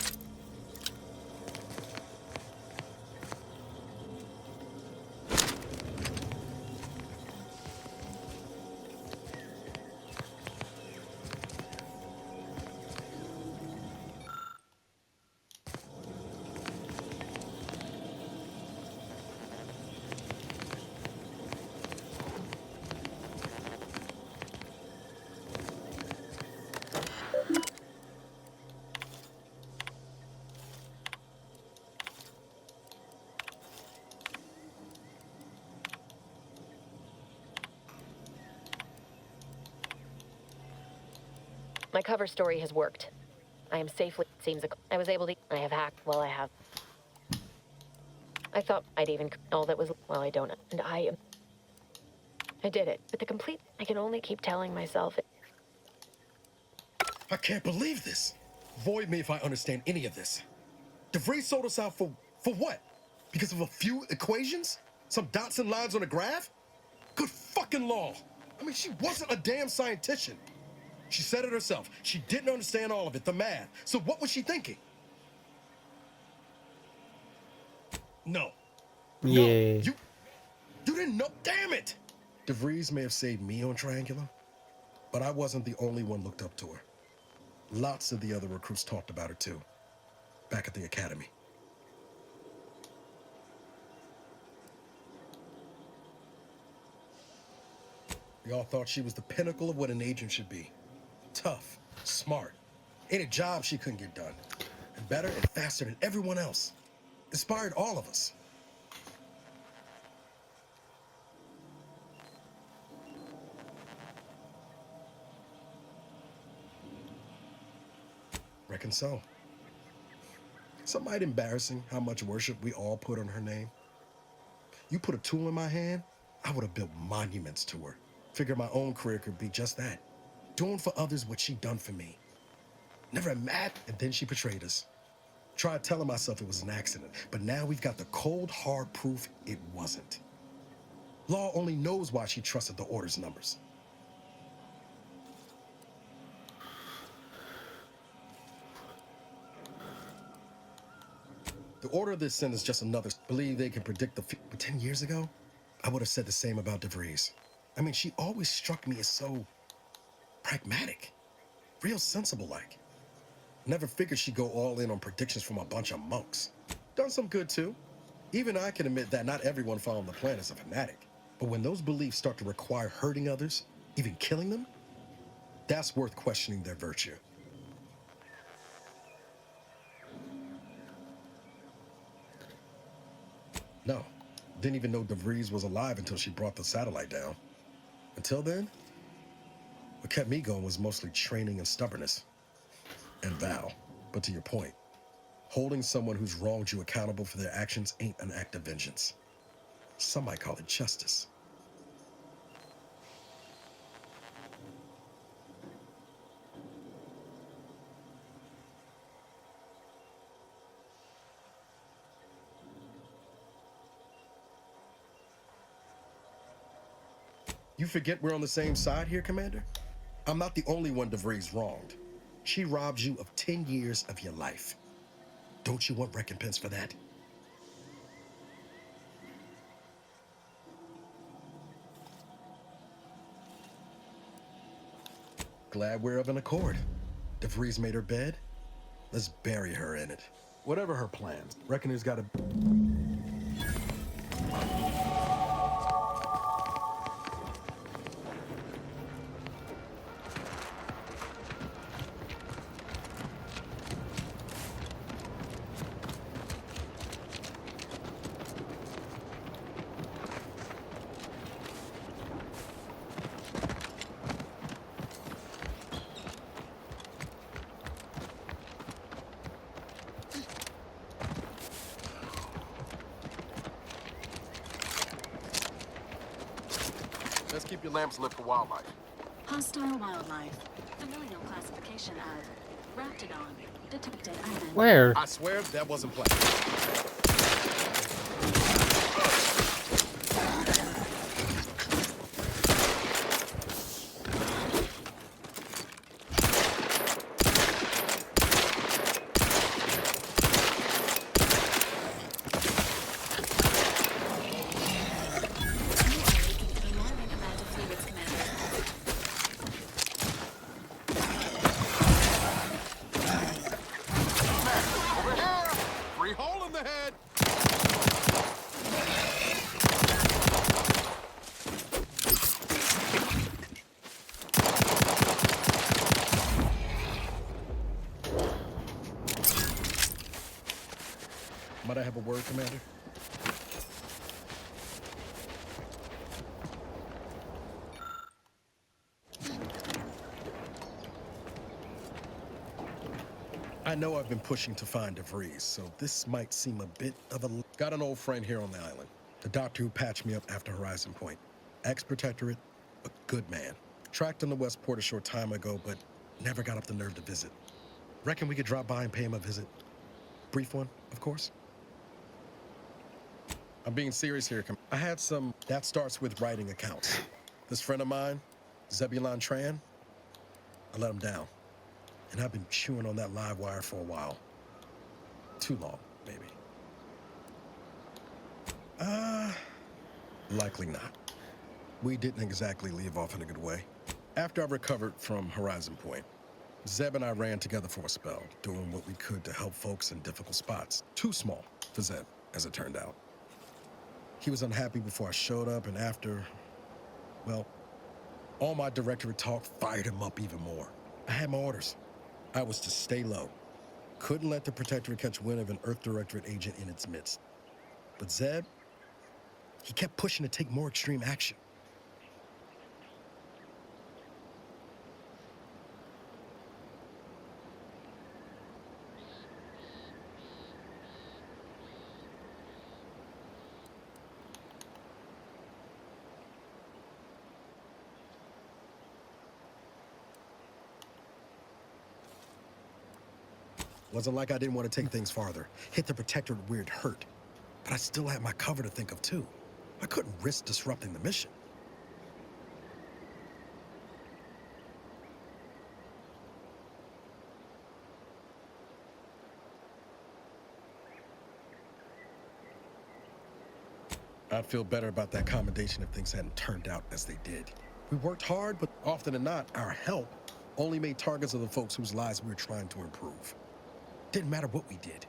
S7: My cover story has worked. I am safely. Seems I was able to. I have hacked. Well, I have. I thought I'd even. All that was. Well, I don't. And I am. I did it. But the complete. I can only keep telling myself it.
S1: I can't believe this. Void me if I understand any of this. DeVries sold us out for what? Because of a few equations? Some dots and lines on a graph? Good fucking law. I mean, she wasn't a damn scientist. She said it herself. She didn't understand all of it, the math. So what was she thinking? No.
S2: Yeah.
S1: No, you didn't know. Damn it! DeVries may have saved me on Triangular, but I wasn't the only one looked up to her. Lots of the other recruits talked about her too, back at the academy. We all thought she was the pinnacle of what an agent should be. Tough, smart, any job she couldn't get done. And better and faster than everyone else. Inspired all of us. Reckon so. Some might embarrassing how much worship we all put on her name. You put a tool in my hand, I would have built monuments to her. Figured my own career could be just that. Doing for others what she done for me. Never mad, and then she betrayed us. Tried telling myself it was an accident, but now we've got the cold, hard proof it wasn't. Law only knows why she trusted the Order's numbers. The Order of this sin is just another. Believe they can predict the future. 10 years ago, I would have said the same about DeVries. I mean, she always struck me as so pragmatic, real sensible-like. Never figured she'd go all in on predictions from a bunch of monks. Done some good, too. Even I can admit that not everyone following the plan is a fanatic. But when those beliefs start to require hurting others, even killing them, that's worth questioning their virtue. No, didn't even know DeVries was alive until she brought the satellite down. Until then, what kept me going was mostly training and stubbornness. And Val. But to your point, holding someone who's wronged you accountable for their actions ain't an act of vengeance. Some might call it justice. You forget we're on the same side here, Commander? I'm not the only one DeVries wronged. She robbed you of 10 years of your life. Don't you want recompense for that? Glad we're of an accord. DeVries made her bed. Let's bury her in it. Whatever her plans. Reckon there's gotta...
S8: keep your lamps lit for wildlife.
S14: Hostile wildlife. Familial classification of Raptidon. Detected island.
S2: Where?
S8: I swear that wasn't planned. Free hole in the head.
S1: Might I have a word, Commander? I know I've been pushing to find DeVries, so this might seem a bit of a... Got an old friend here on the island. The doctor who patched me up after Horizon Point. Ex-Protectorate, a good man. Tracked him to Westport a short time ago, but never got up the nerve to visit. Reckon we could drop by and pay him a visit? Brief one, of course. I'm being serious here. I had some... That starts with writing accounts. This friend of mine, Zebulon Tran, I let him down. And I've been chewing on that live wire for a while. Too long, maybe. Likely not. We didn't exactly leave off in a good way. After I recovered from Horizon Point, Zeb and I ran together for a spell, doing what we could to help folks in difficult spots. Too small for Zeb, as it turned out. He was unhappy before I showed up, and after, well, all my directorate talk fired him up even more. I had my orders. I was to stay low. Couldn't let the Protectorate catch wind of an Earth Directorate agent in its midst. But Zeb, he kept pushing to take more extreme action. Wasn't like I didn't want to take things farther. Hit the Protectorate where it hurt. But I still had my cover to think of, too. I couldn't risk disrupting the mission. I'd feel better about that commendation if things hadn't turned out as they did. We worked hard, but often than not, our help only made targets of the folks whose lives we were trying to improve. Didn't matter what we did.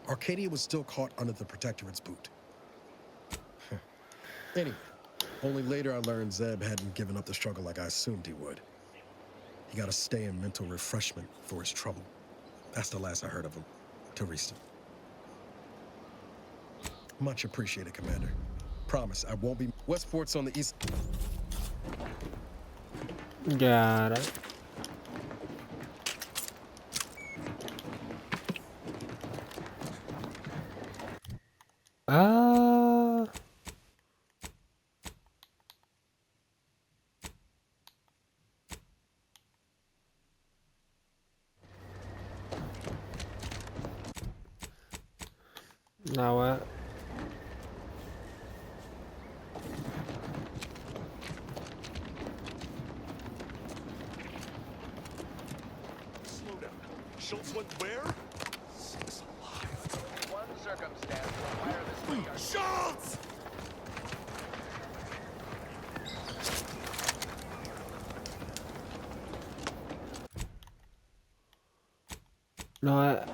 S1: Arcadia was still caught under the Protectorate's boot. Anyway, only later I learned Zeb hadn't given up the struggle like I assumed he would. He got to stay in mental refreshment for his trouble. That's the last I heard of him, till recent. Much appreciated, Commander. Promise, I won't be... Westport's on the east...
S2: Got it. Now what?
S17: Slow down. Schultz went where? Is alive.
S9: One circumstance will fire this radar.
S17: Schultz!
S2: No,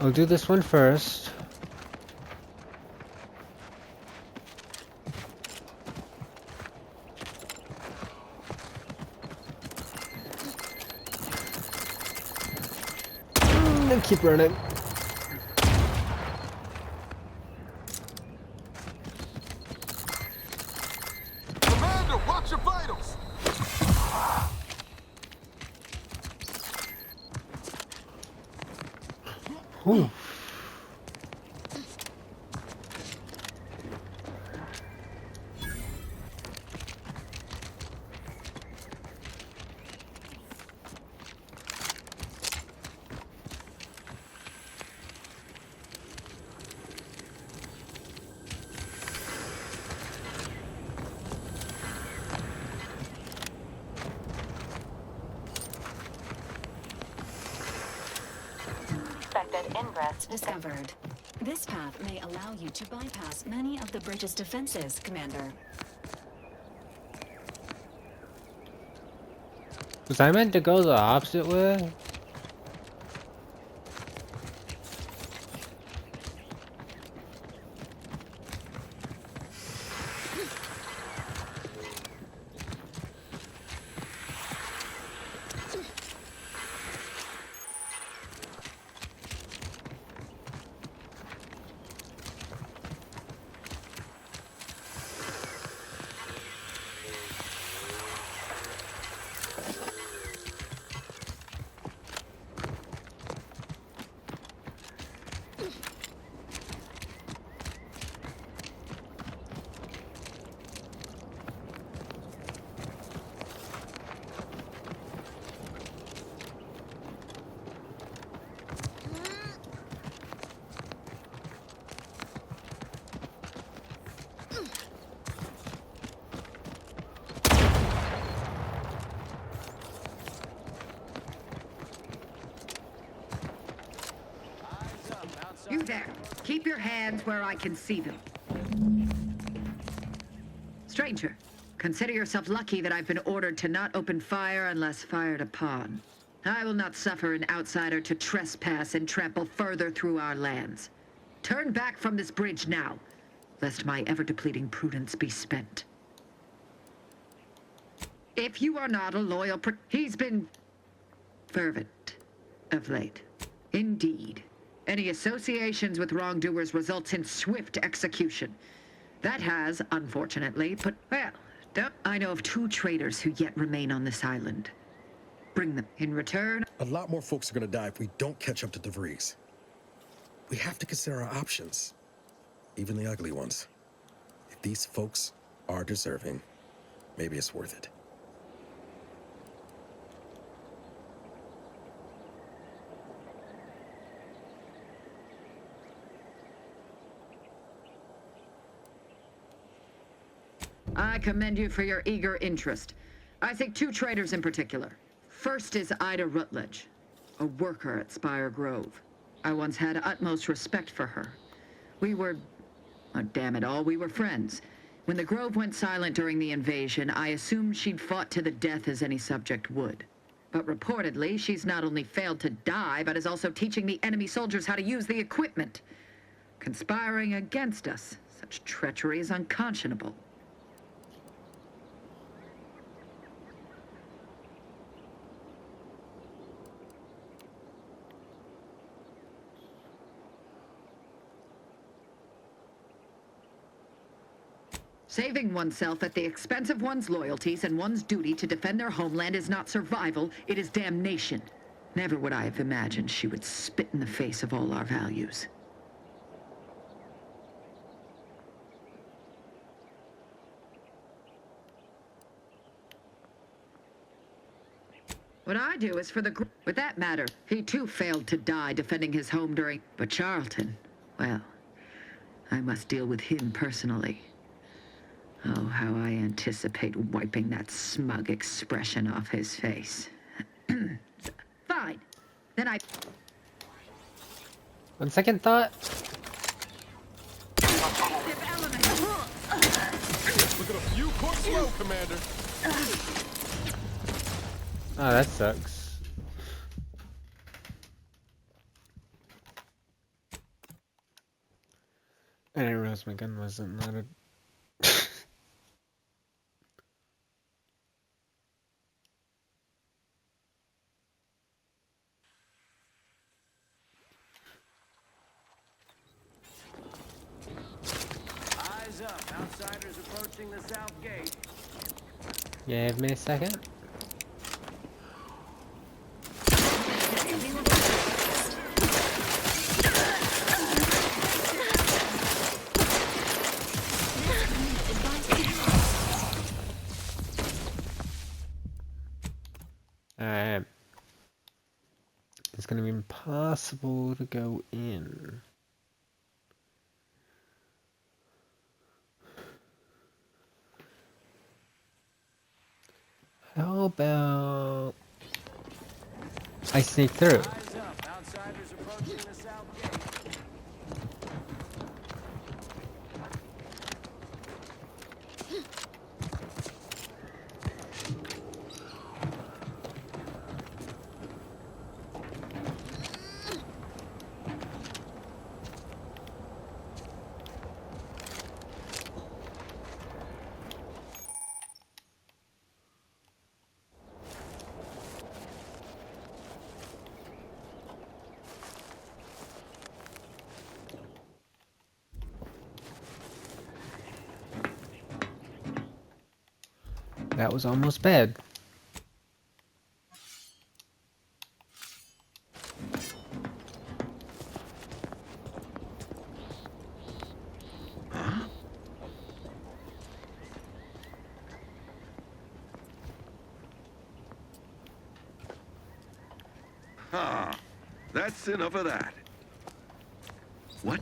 S2: I'll do this one first. And keep running.
S8: Commander, watch your vitals!
S2: Ooh.
S14: paths discovered. This path may allow you to bypass many of the bridge's defenses, Commander.
S2: Was I meant to go the opposite way?
S5: You there. Keep your hands where I can see them. Stranger, consider yourself lucky that I've been ordered to not open fire unless fired upon. I will not suffer an outsider to trespass and trample further through our lands. Turn back from this bridge now, lest my ever-depleting prudence be spent. If you are not a loyal he's been fervent of late. Indeed. Any associations with wrongdoers results in swift execution. That has, unfortunately, I know of 2 traitors who yet remain on this island. Bring them. In return...
S1: A lot more folks are gonna die if we don't catch up to DeVries. We have to consider our options. Even the ugly ones. If these folks are deserving, maybe it's worth it.
S5: I commend you for your eager interest. I think 2 traitors in particular. First is Ida Rutledge, a worker at Spire Grove. I once had utmost respect for her. We were, oh, damn it all, we were friends. When the Grove went silent during the invasion, I assumed she'd fought to the death as any subject would. But reportedly, she's not only failed to die, but is also teaching the enemy soldiers how to use the equipment. Conspiring against us. Such treachery is unconscionable. Saving oneself at the expense of one's loyalties and one's duty to defend their homeland is not survival, it is damnation. Never would I have imagined she would spit in the face of all our values. What I do is for the group. With that matter, he too failed to die defending his home during... But Charlton, well, I must deal with him personally. Oh, how I anticipate wiping that smug expression off his face. Fine. Then I...
S2: On second thought...
S1: Look at a few corks slow, Commander.
S2: Oh, that sucks. I didn't realize my gun wasn't loaded.
S20: Eyes up. Outsiders approaching the south gate.
S2: Give me a second. It's gonna be impossible to go in. How about I sneak through?
S20: Eyes up. Outsiders approaching the south gate.
S2: that was almost bad.
S12: Ah, that's enough of that. What?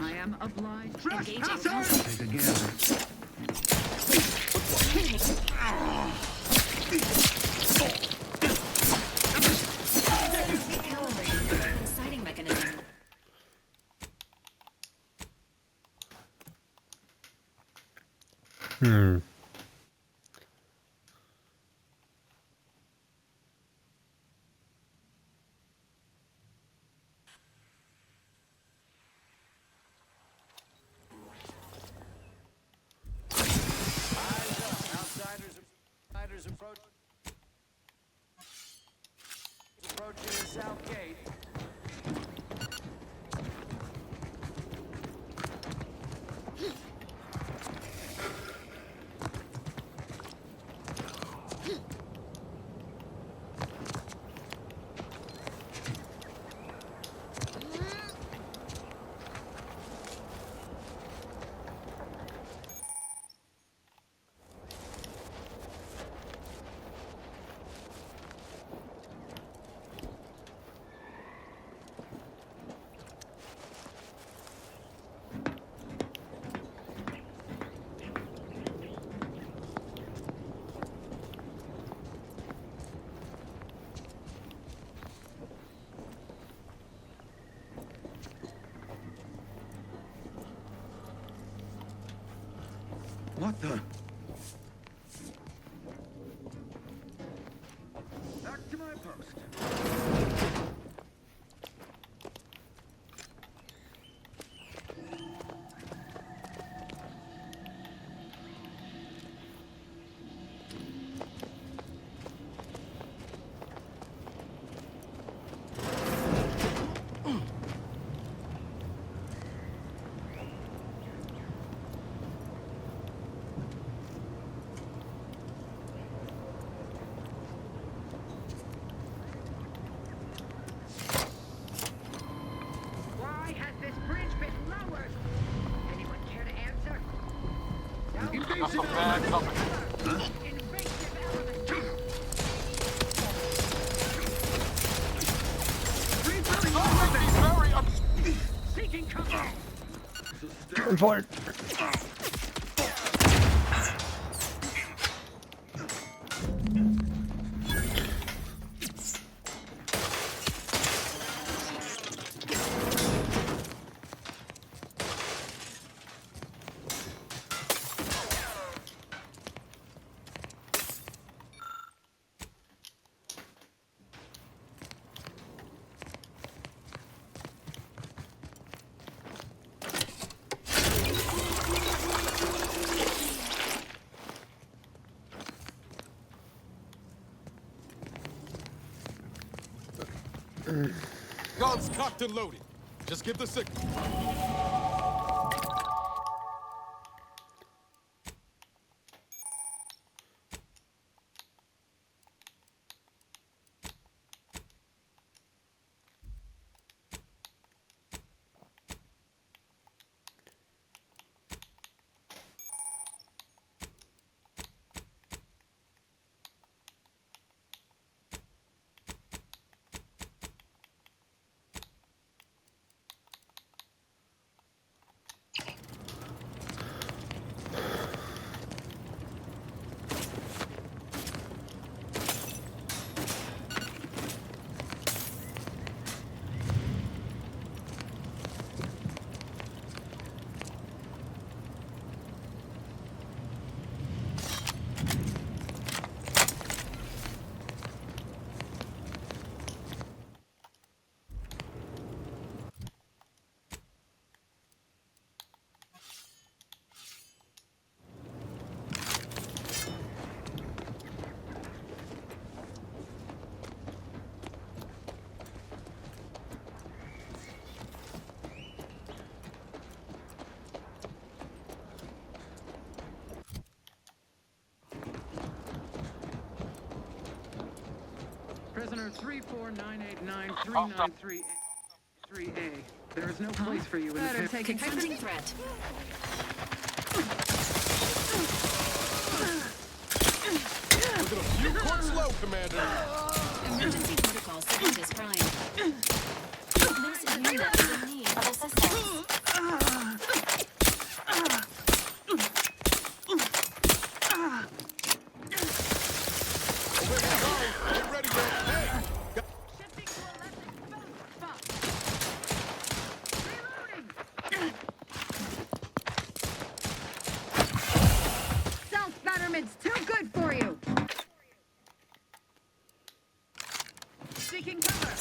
S5: I am obliged.
S12: Take a gander.
S14: Sighting mechanism.
S8: Outsiders approaching the south gate.
S12: What the?
S8: Back to my post.
S6: Why has this bridge been lowered? Anyone care to answer?
S8: That's a bad company.
S6: Invasive element. Seeking cover.
S2: Turn for it.
S13: Guns cocked and loaded. Just give the signal.
S5: Prisoner 349893933A. There is no place for you in the
S14: Confronting threat.
S13: Look at him. You court slow, Commander.
S14: Emergency protocol set is prime. This unit is in need of assistance.
S13: Get ready, man. Hey!
S5: Self-betterment's too good for you. Seeking cover.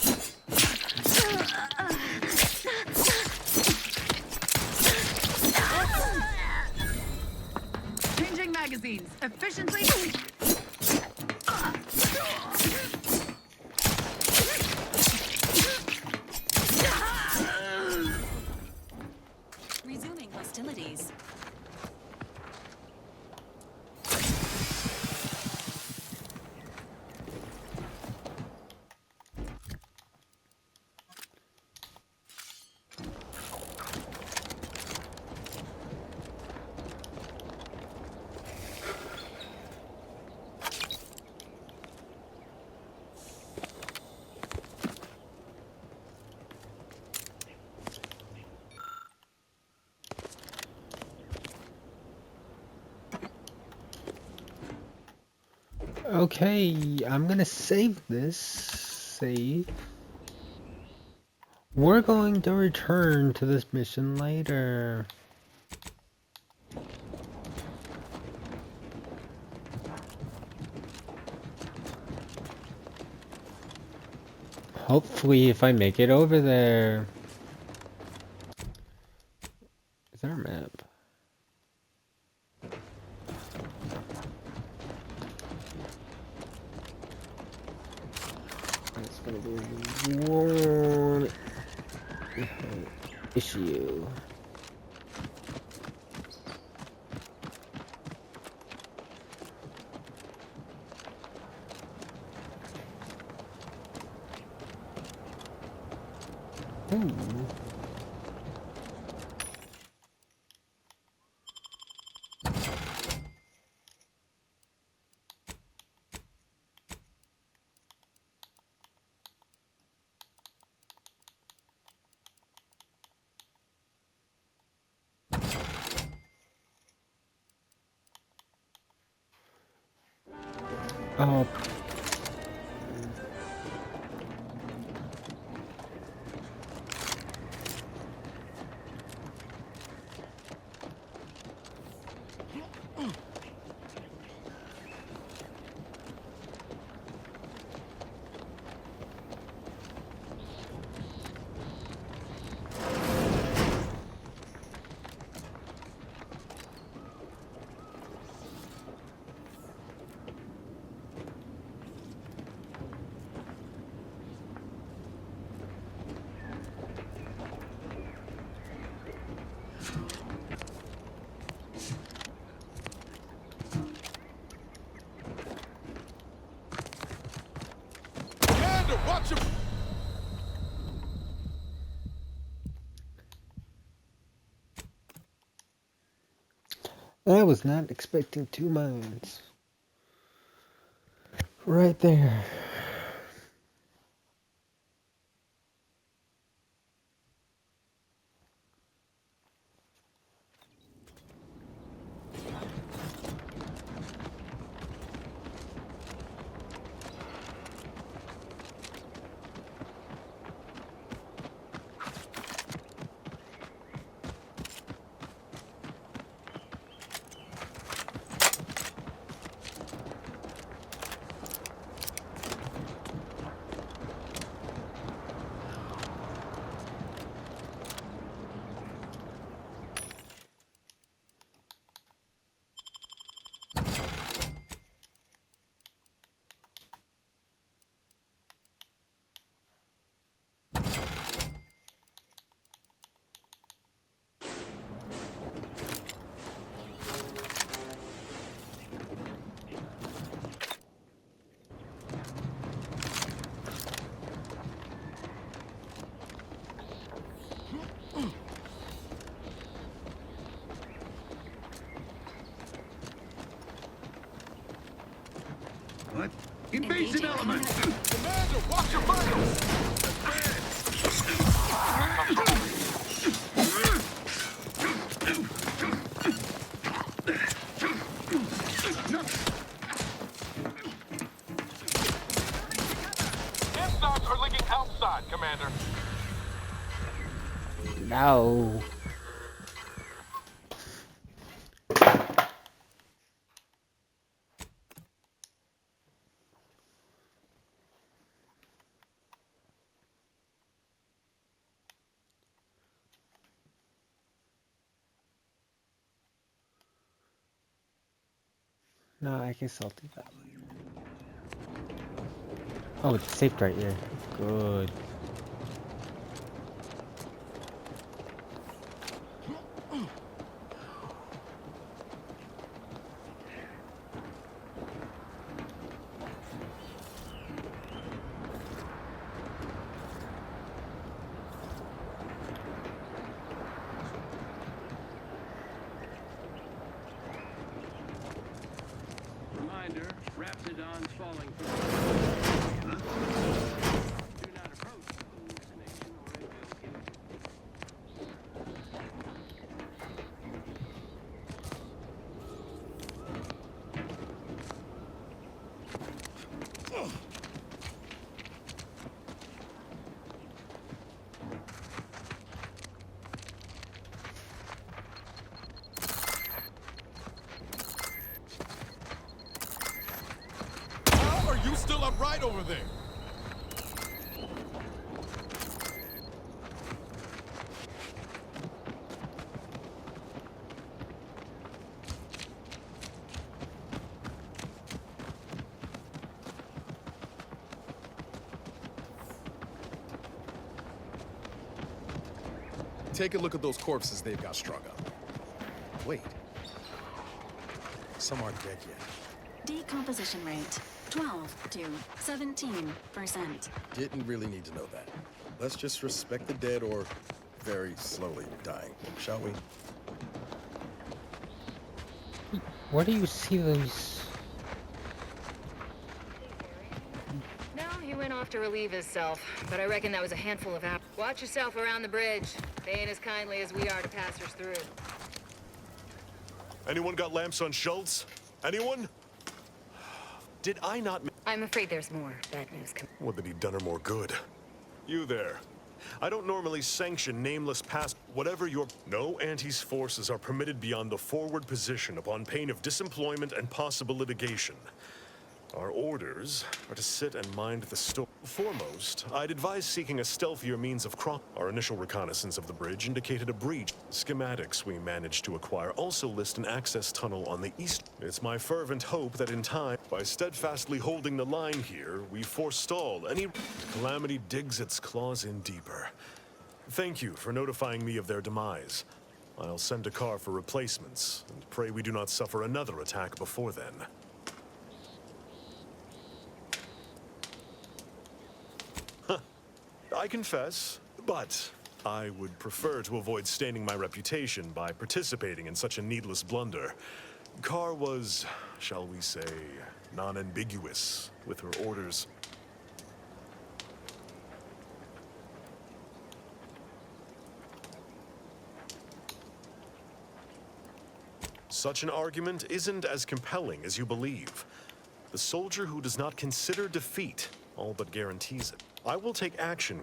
S5: Changing magazines efficiently.
S14: Resuming hostilities.
S2: Okay, I'm gonna save this. Save. We're going to return to this mission later. Hopefully, if I make it over there. Is there a map? That's gonna be one issue. Ooh. Oh.
S13: Commander, watch him!
S2: I was not expecting 2 mines. Right there.
S12: What? Invasive element!
S13: Commander, watch your vitals!
S8: Insides are leaking outside, Commander.
S2: No. No, I guess I'll do that. Oh, it's saved right here. Good.
S11: Reminder, Rapsodon's falling from... Huh? Do not approach the hallucination or it will kill you.
S13: How are you still upright over there? Take a look at those corpses they've got strung up. Wait. Some aren't dead yet.
S14: Decomposition rate 12 to 17%.
S1: Didn't really need to know that. Let's just respect the dead or very slowly dying, shall we?
S2: Where do you see those?
S4: No, he went off to relieve himself, but I reckon that was a handful of hours. Watch yourself around the bridge. They ain't as kindly as we are to passers through.
S13: Anyone got lamps on Schultz? Anyone? Did I not...
S4: I'm afraid there's more bad news coming.
S13: Would that he'd done her more good. You there. I don't normally sanction nameless past... Whatever your... No Antes forces are permitted beyond the forward position upon pain of disemployment and possible litigation. Our orders are to sit and mind the store. Foremost, I'd advise seeking a stealthier means of cross. Our initial reconnaissance of the bridge indicated a breach. Schematics we managed to acquire also list an access tunnel on the east. It's my fervent hope that in time, by steadfastly holding the line here, we forestall any calamity digs its claws in deeper. Thank you for notifying me of their demise. I'll send a car for replacements, and pray we do not suffer another attack before then. I confess, but I would prefer to avoid staining my reputation by participating in such a needless blunder. Carr was, shall we say, non-ambiguous with her orders. Such an argument isn't as compelling as you believe. The soldier who does not consider defeat all but guarantees it. I will take action.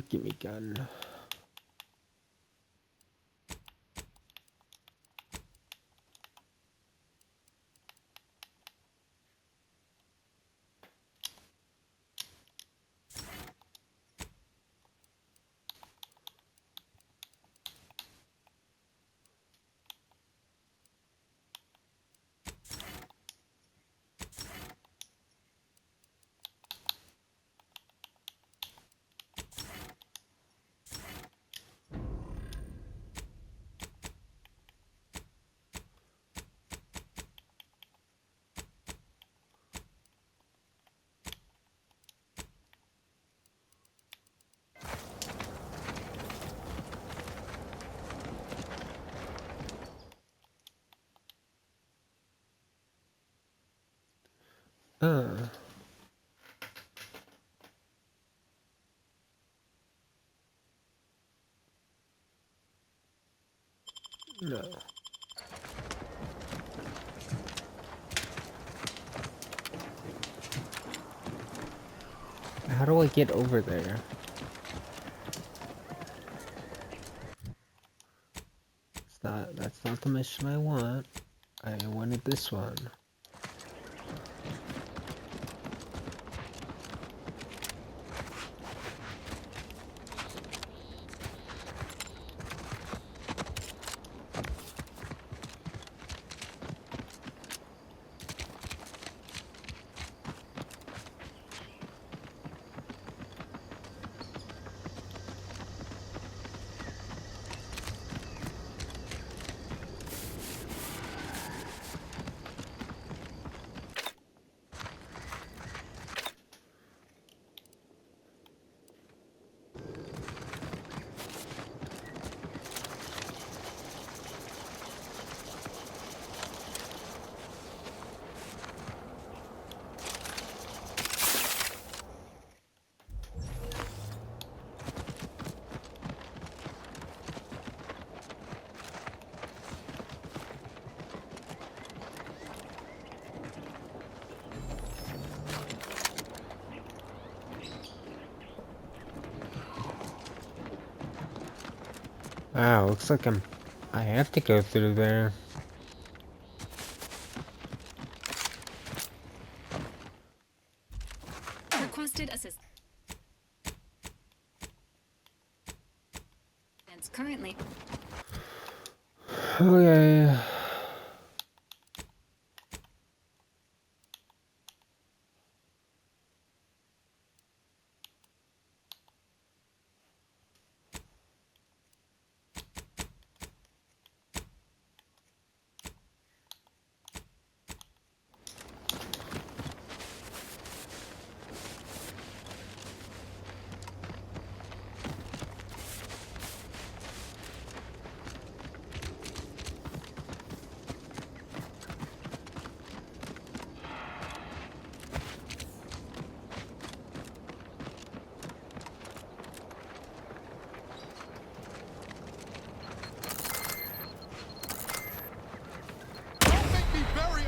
S2: Give me gun. Huh. No. How do I get over there? That's not the mission I want. I wanted this one. Wow, looks like I have to go through there.
S14: Requested assistance. Currently.
S2: Okay.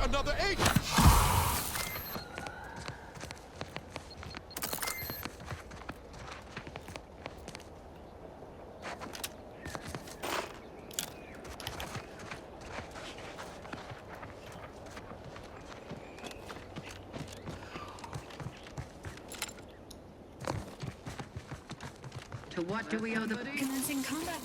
S12: Another agent!
S5: To what do we owe the...
S14: Commencing combat.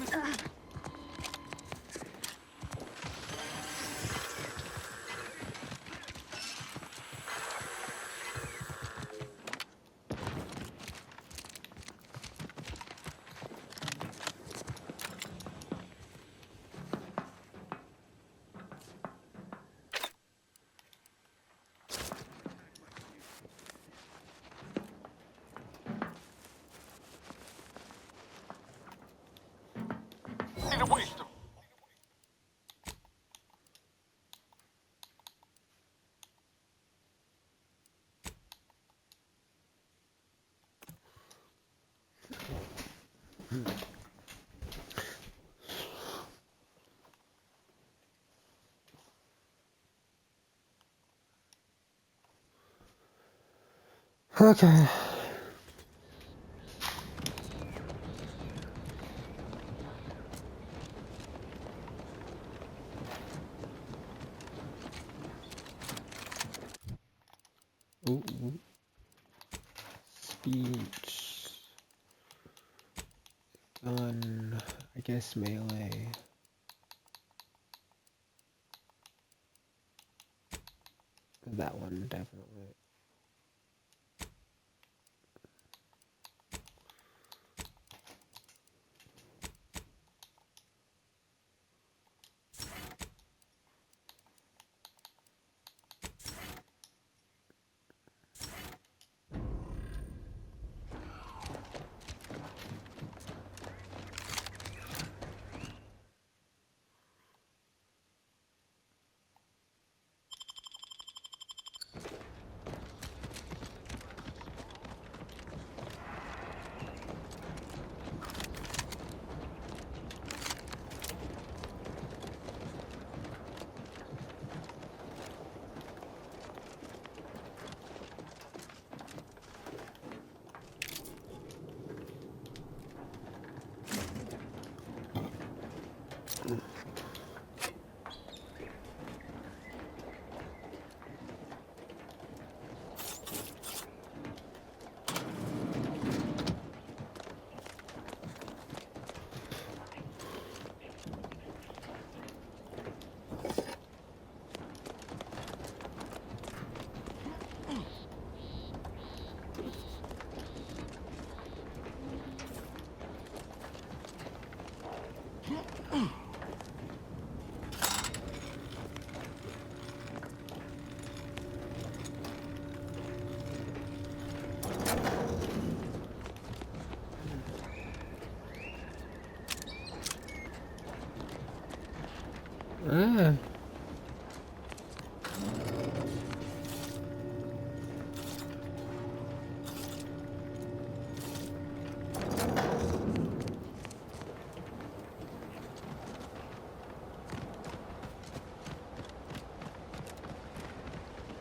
S12: To waste them.
S2: Okay. Ooh. Speech. Gun. I guess melee. That one, definitely.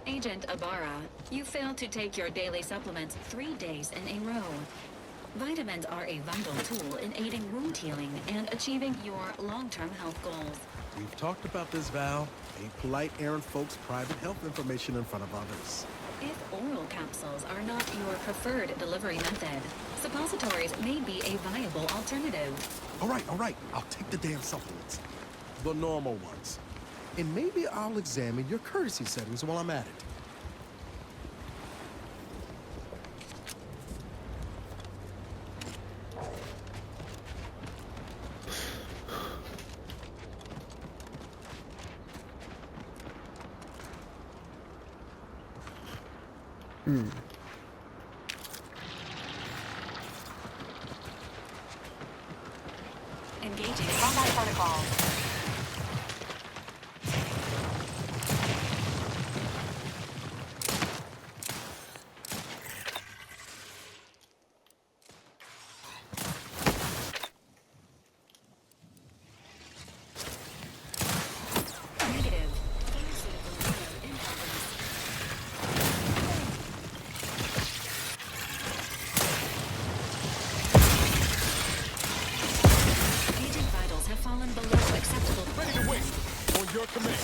S14: Agent Ibarra, you failed to take your daily supplements 3 days in a row. Vitamins are a vital tool in aiding wound healing and achieving your long-term health goals.
S1: We've talked about this, Val. Ain't polite airing folks' private health information in front of others.
S14: If oral capsules are not your preferred delivery method, suppositories may be a viable alternative.
S1: All right. I'll take the damn supplements. The normal ones. And maybe I'll examine your courtesy settings while I'm at it.
S14: Engaging
S7: Combat protocol.
S14: negative. Agent vitals have fallen below acceptable.
S12: Ready to wait. On your command.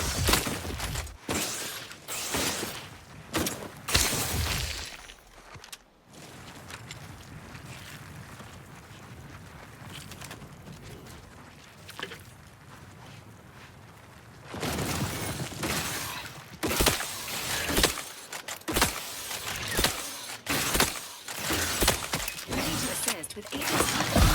S14: Ready to assist with agent.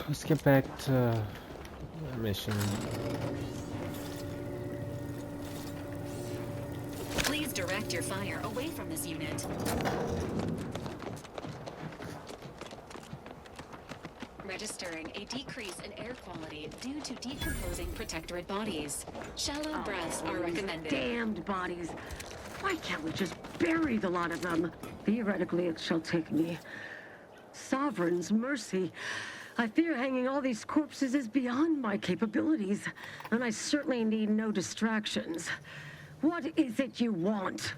S2: Let's get back to our mission.
S14: Please direct your fire away from this unit. Registering a decrease in air quality due to decomposing protectorate bodies. Shallow breaths are recommended.
S10: Damned bodies. Why can't we just bury the lot of them? Theoretically, it shall take me. Sovereign's mercy. I fear hanging all these corpses is beyond my capabilities, and I certainly need no distractions. What is it you want?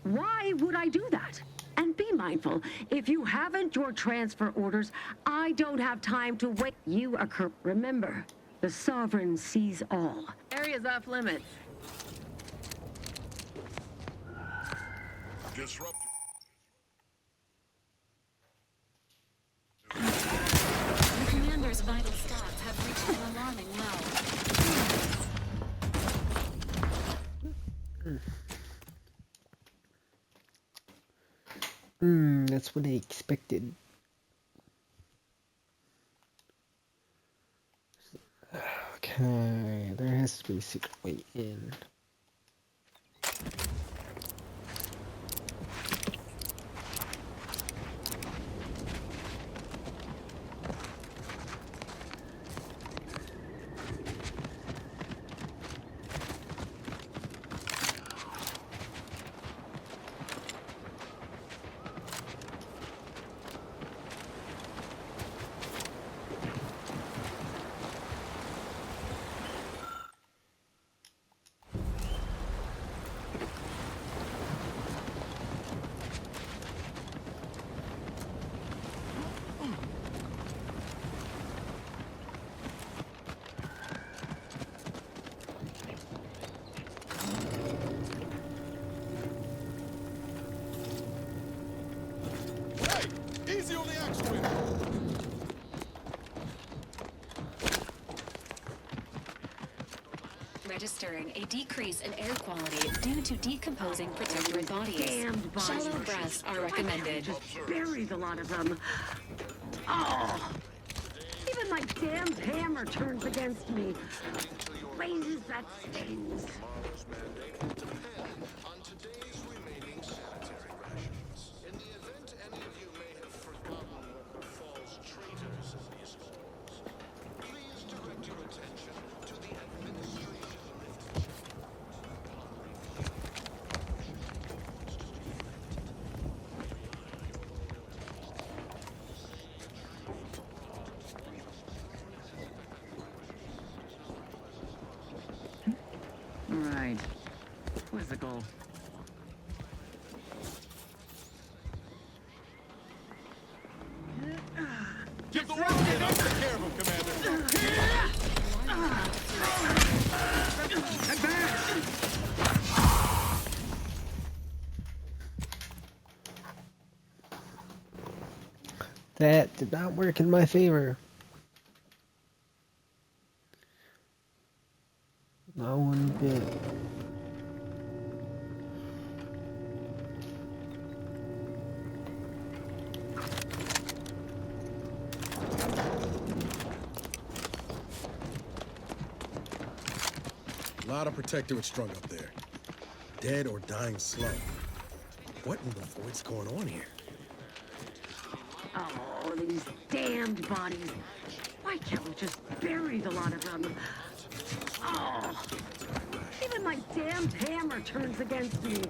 S10: Why would I do that? And be mindful, if you haven't your transfer orders, I don't have time to wait. You occur. Remember, the Sovereign sees all. Area's off limits.
S12: Disrupt.
S14: alarming low.
S2: That's what I expected. Okay, there has to be a secret way in.
S12: Easy on the actuator.
S14: Registering a decrease in air quality due to decomposing protectorate bodies.
S10: Damned bodies.
S14: Shallow breaths are recommended.
S10: Just bury the lot of them. Oh! Even my damned hammer turns against me. Raises that stings.
S5: Right. Quizzical.
S12: Give the word and I'll take care of him, Commander.
S2: That did not work in my favor. Not one bit.
S1: A lot of protectorate strung up there. Dead or dying slow. What in the void's going on here?
S10: Oh, these damned bodies. Why can't we just bury the lot of them? Oh! Even my damned hammer turns against me.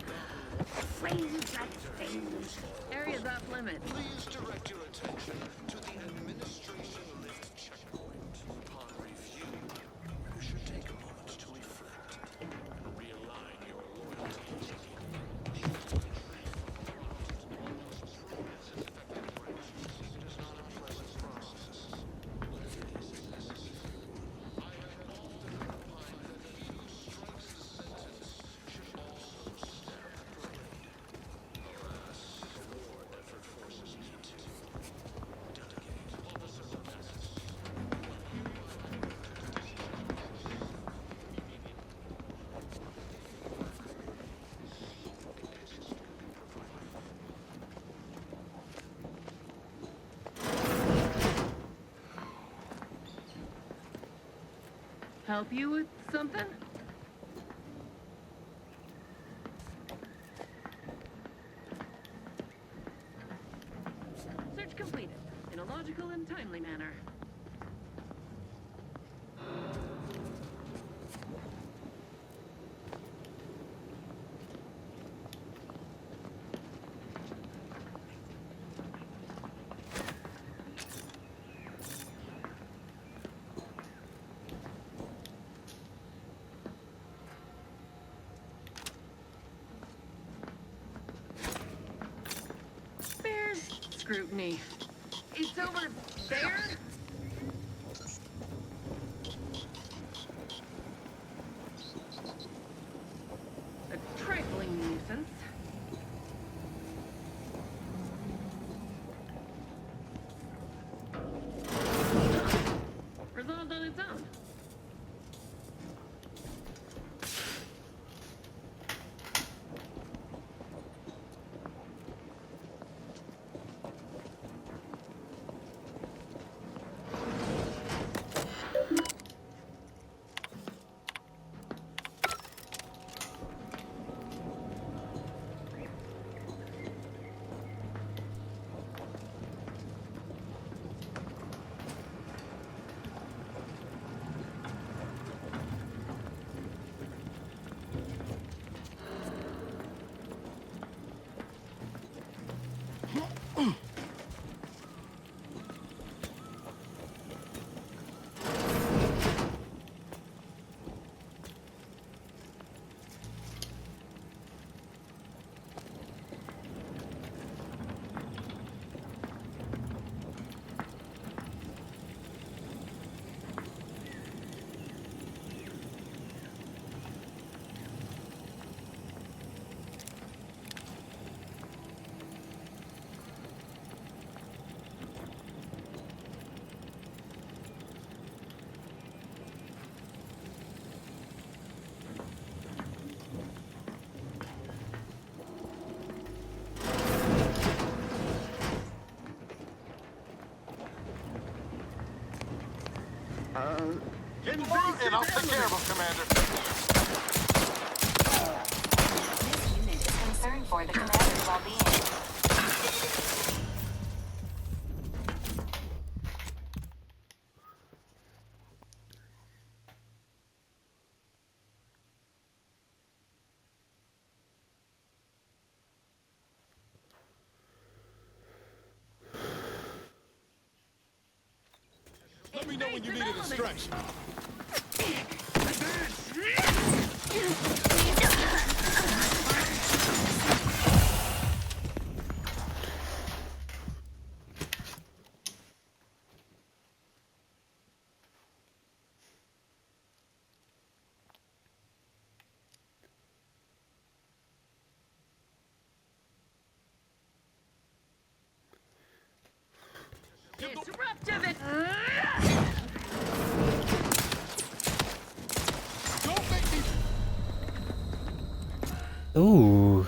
S10: Raises that stings.
S5: Area's off limit.
S12: Please direct your attention to the administration lift checkpoint. Upon review, you should take a moment to reflect and realign your loyalties.
S5: Help you with something? Search completed in a logical and timely manner. Scrutiny. It's over there? A trifling nuisance. Resolved on its own.
S8: Get along and I'll take care of him, Commander.
S7: This unit is concerned for the commander's well-being.
S13: Let me know when you need a distraction.
S10: Disruptive it!
S2: Ooh.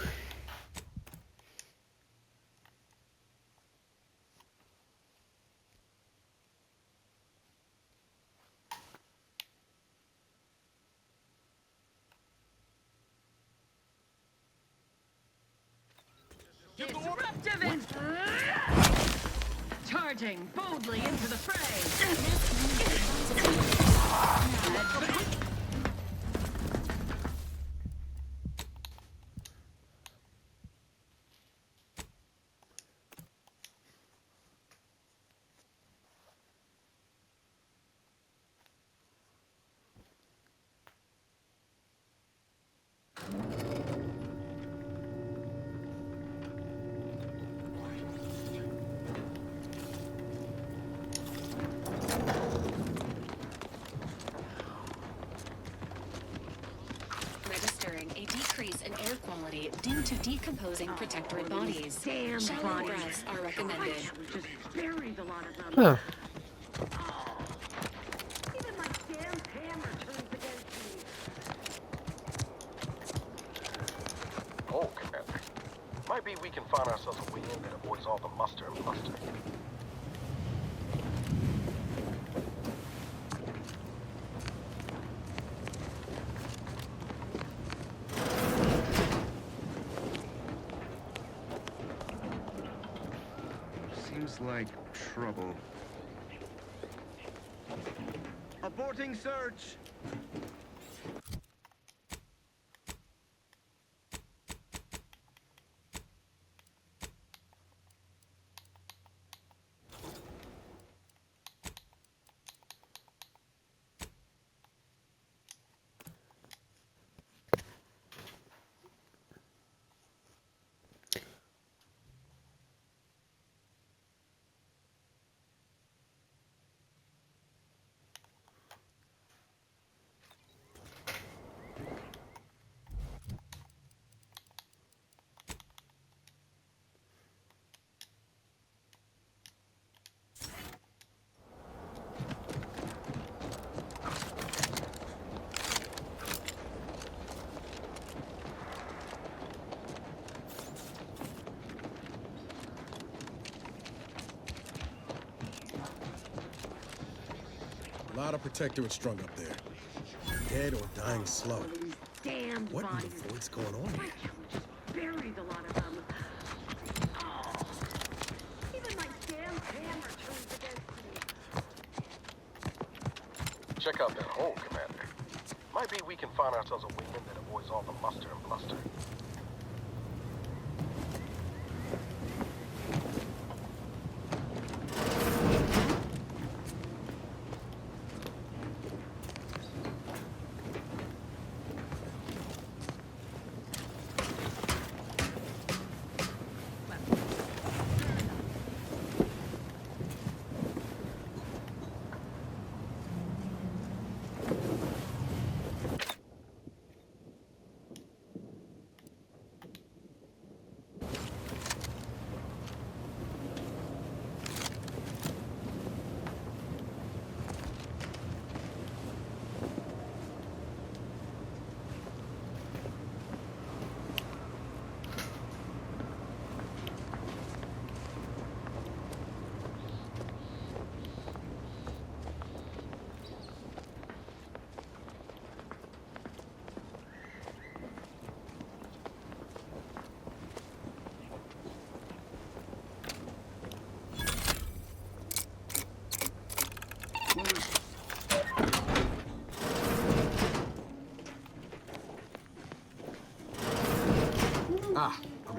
S10: Disruptive it! Charging boldly into the fray!
S14: Registering a decrease in air quality due to decomposing protectorate bodies.
S10: Damn
S14: Shallow
S10: bodies.
S14: breaths are recommended.
S10: Just buried a lot of them.
S2: Huh.
S10: Even my damn hammer turns against me.
S8: Oh, Commander. Might be we can find ourselves a way in that avoids all the muster and bluster.
S15: Seems like trouble. Aborting search!
S1: A lot of protectorate strung up there. Dead or dying slow.
S10: Damn
S1: What in
S10: bodies.
S1: the void's going on here?
S10: Just buried a lot of them. Even my damn hammer turns against me.
S8: Check out that hole, Commander. Might be we can find ourselves a way in that avoids all the muster and bluster.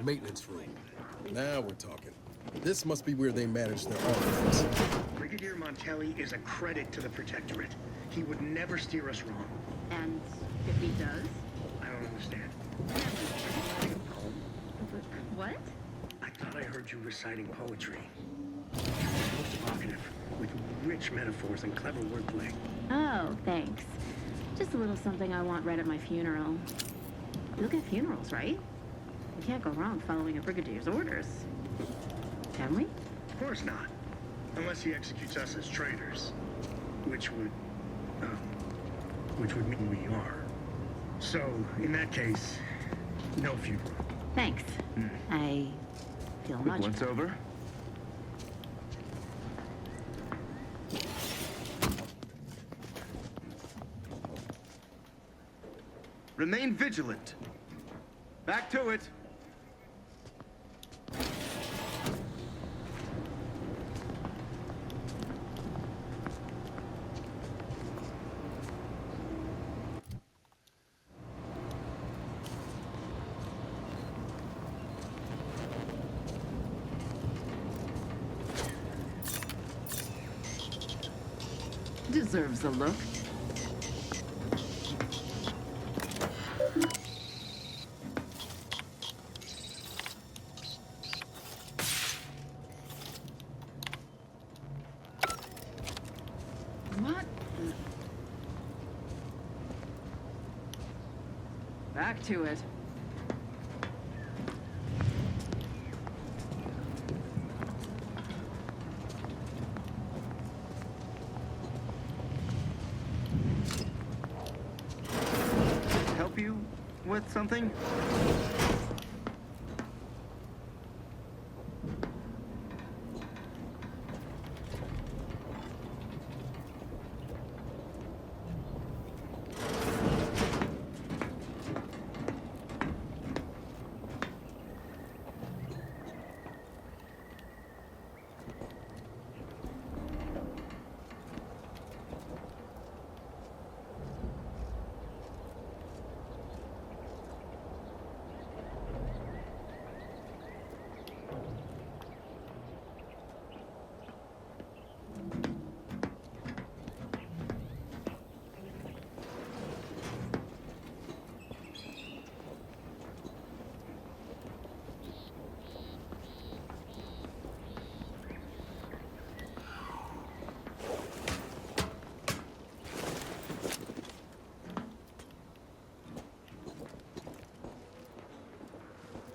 S1: Maintenance room. Now we're talking. This must be where they manage their artifacts.
S16: Brigadier Montelli is a credit to the Protectorate. He would never steer us wrong.
S19: And if he does?
S16: I don't understand.
S19: What?
S16: I thought I heard you reciting poetry. Most evocative, with rich metaphors and clever wordplay.
S19: Oh, thanks. Just a little something I want read at my funeral. We look at funerals, right? We can't go wrong following a brigadier's orders. Can we?
S16: Of course not. Unless he executes us as traitors. Which would mean we are. So, in that case, no funeral.
S19: Thanks. I feel much
S15: Once
S19: better.
S15: over? Remain vigilant. Back to it.
S5: Deserves a look. What? Back to it.
S15: Help you with something?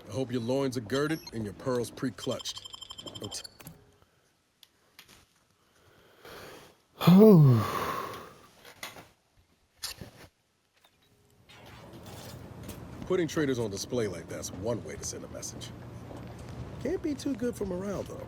S1: I hope your loins are girded and your pearls pre-clutched. Putting traitors on display like that's one way to send a message. Can't be too good for morale, though.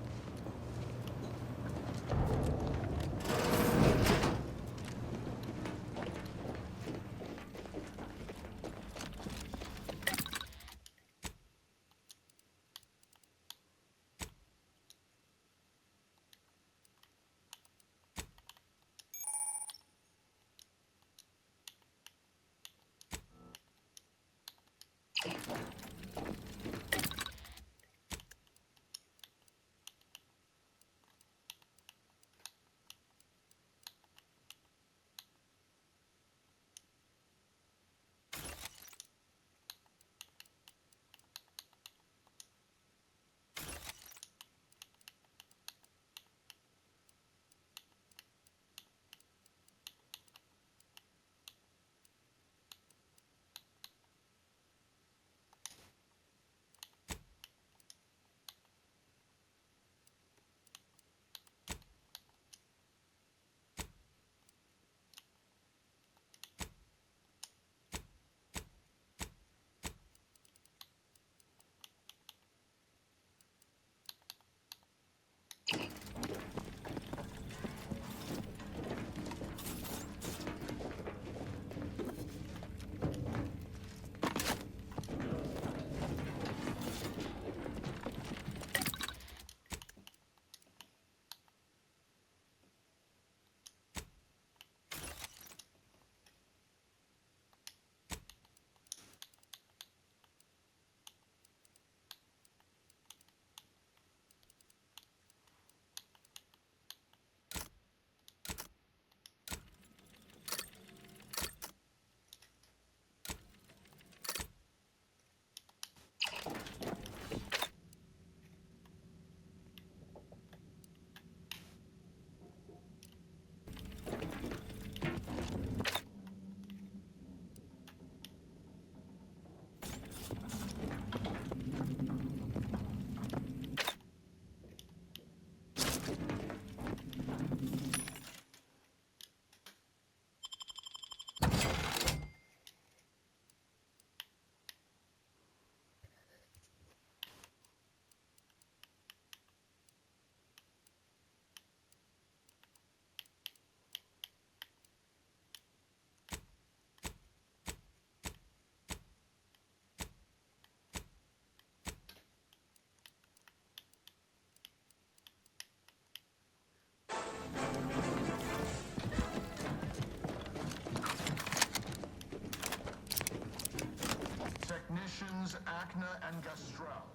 S18: Gastrell.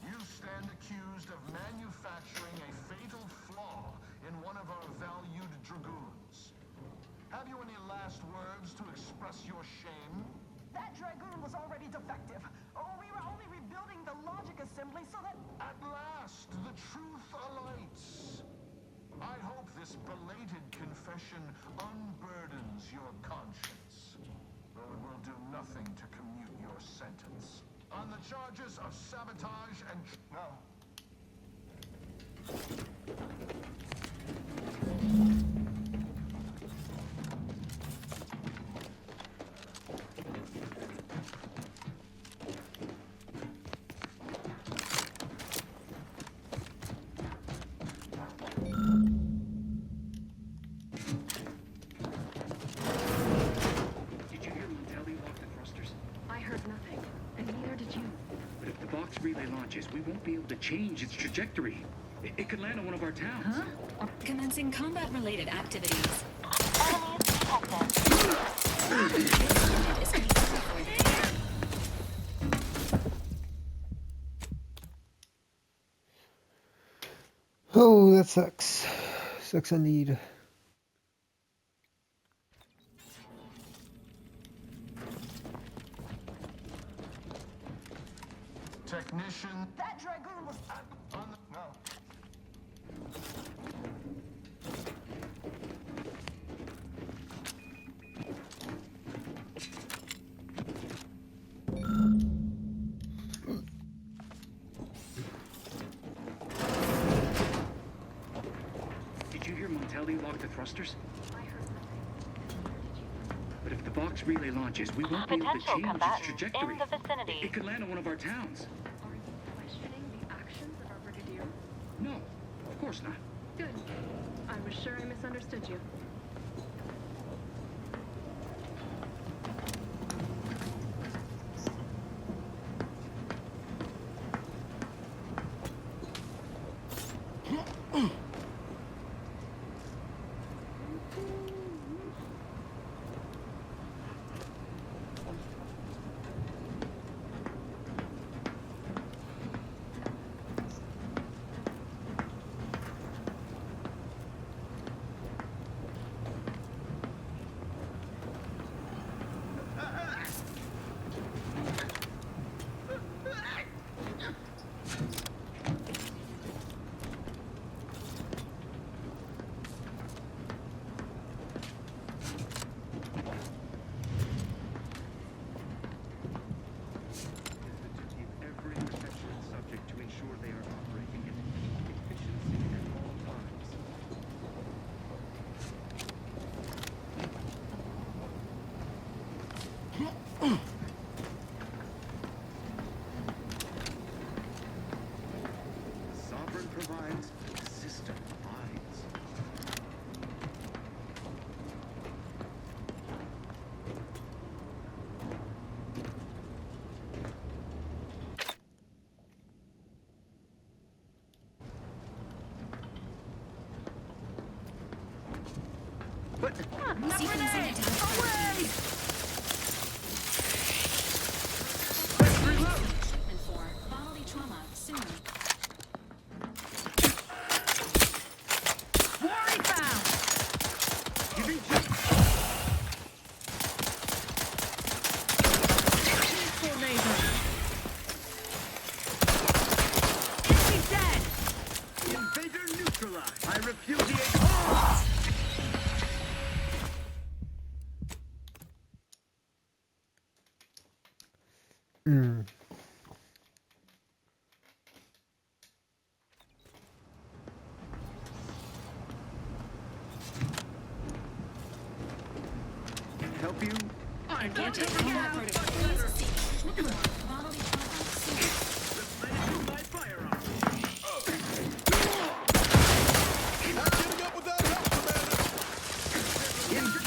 S18: You stand accused of manufacturing a fatal flaw in one of our valued dragoons. Have you any last words to express your shame?
S22: That dragoon was already defective. Oh, we were only rebuilding the logic assembly so that...
S18: At last, the truth alights. I hope this belated confession unburdens your conscience, though it will do nothing to commute your sentence. On the charges of sabotage and... No.
S16: Did you hear Montelli lock the thrusters?
S10: I heard nothing, and neither did you.
S16: But if the box relay launches, we won't be able to change its trajectory. It could land on one of our towns.
S14: Huh? Commencing combat-related activities.
S2: Oh, that sucks. Sucks indeed.
S18: Technician...
S22: That dragoon was...
S18: On the... No.
S16: Did you hear Montelli lock the thrusters? But if the box relay launches, we won't be able to change its trajectory.
S7: in the vicinity.
S16: It could land on one of our towns.
S10: Questioning the actions of our brigadier?
S16: No, of course not.
S10: Good. I was sure I misunderstood you.
S15: Sovereign provides, the system abides.
S14: Sequencing attack.
S22: Away!
S14: Treatment for bodily trauma soon.
S22: Quarry found!
S15: Giving chase.
S22: Peaceful neighbor! Enemy dead!
S15: Invader neutralized. I repudiate all. Help you?
S22: I'm going to
S14: Engaging
S22: take
S14: combat
S22: out!
S14: protocols. Treatment for bodily trauma soon.
S15: Replenishing my firearm.
S12: Getting up without help, Commander!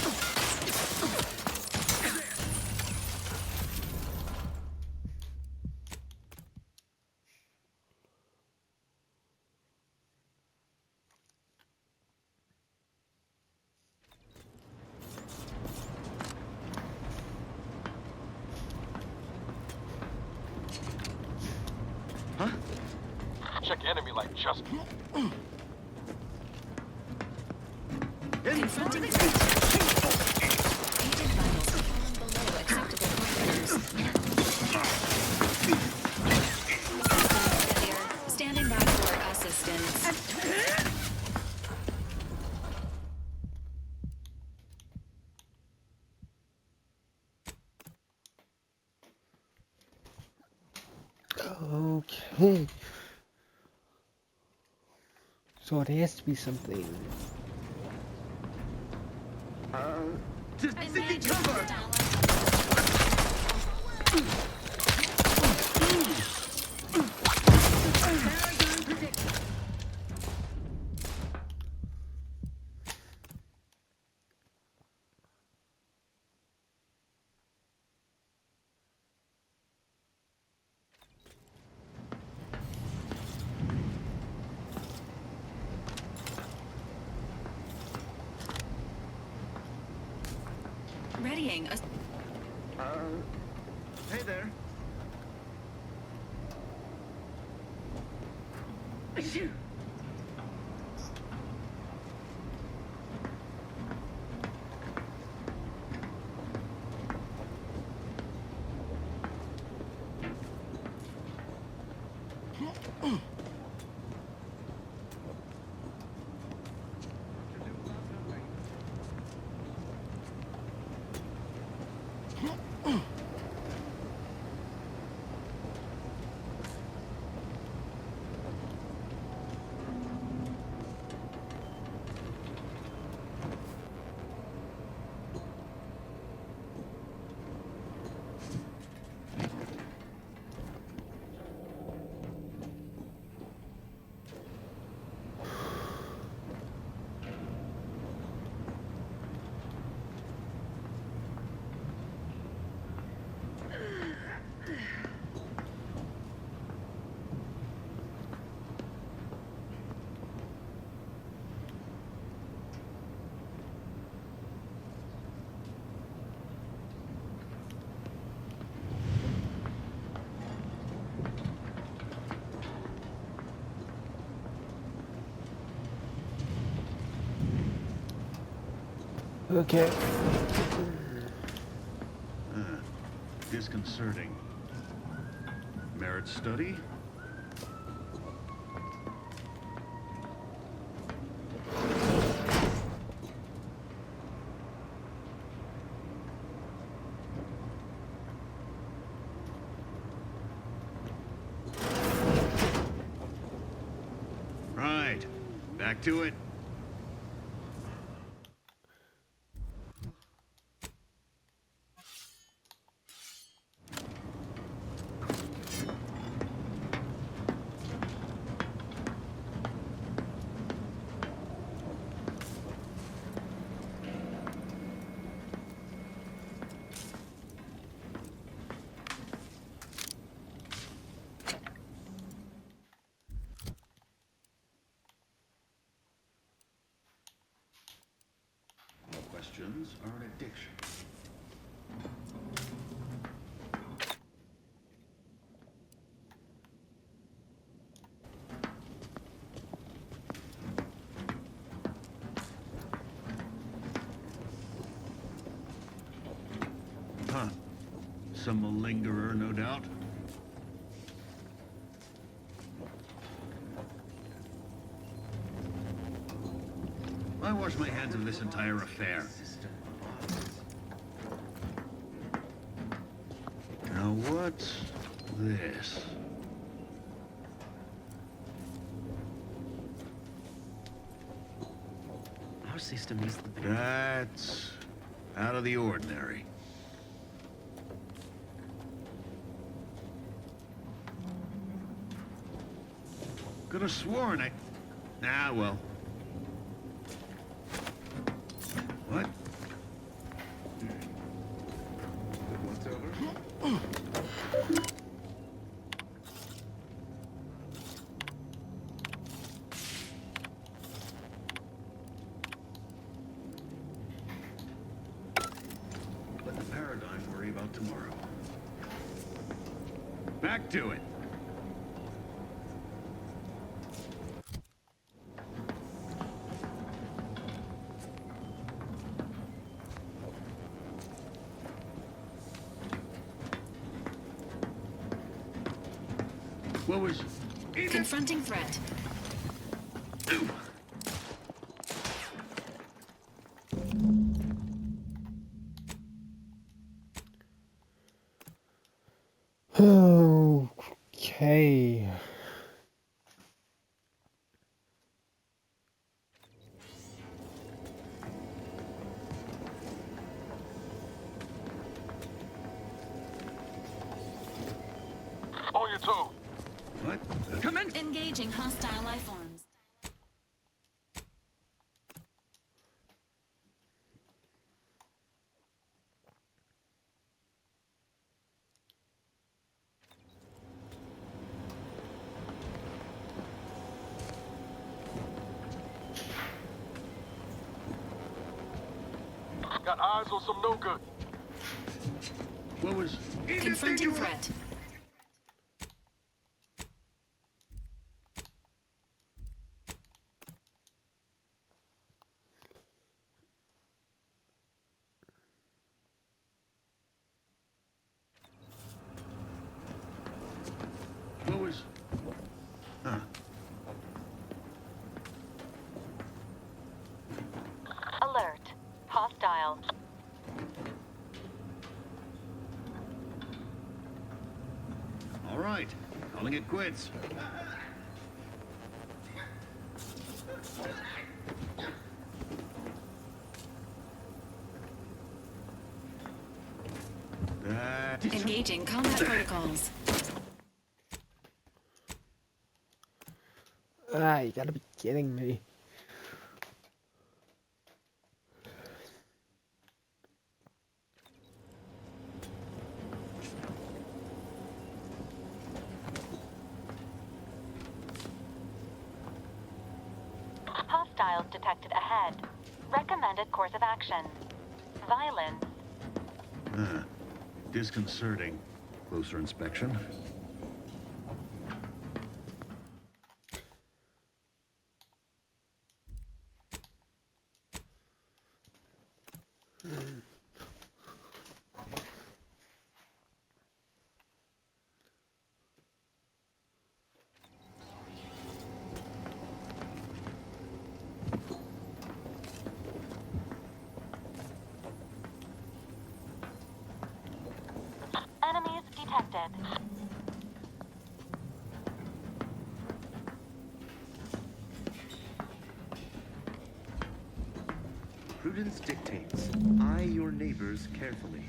S8: check enemy like just.
S14: Confronting threat. Agent vitals have fallen below acceptable parameters. Failure. Standing by for assistance.
S2: Okay. So it has to be something.
S14: Seeking cover! Readying a...
S15: Hey there.
S2: Okay.
S15: Disconcerting. Merit study? Right. Back to it. Questions are an addiction. Huh. Some malingerer, no doubt. I wash my hands of this entire affair. Now what's this?
S16: Our system is the best.
S15: That's out of the ordinary. Could have sworn I... Ah, well. What? What's over? Let the paradigm worry about tomorrow. Back to it.
S11: What was...
S14: Confronting threat.
S2: Okay.
S8: On your toe.
S11: What? Come in!
S14: Engaging hostile life forms.
S8: Got eyes on some no good.
S11: What was...
S14: Confronting threat.
S11: What was... Huh.
S7: Alert. Hostile.
S15: All right, calling it quits.
S14: Engaging combat protocols.
S2: Ah, you gotta be kidding me.
S7: Hostiles detected ahead. Recommended course of action. Violence.
S15: Disconcerting. Closer inspection.
S7: Enemies detected.
S15: Prudence dictates. Eye your neighbors carefully.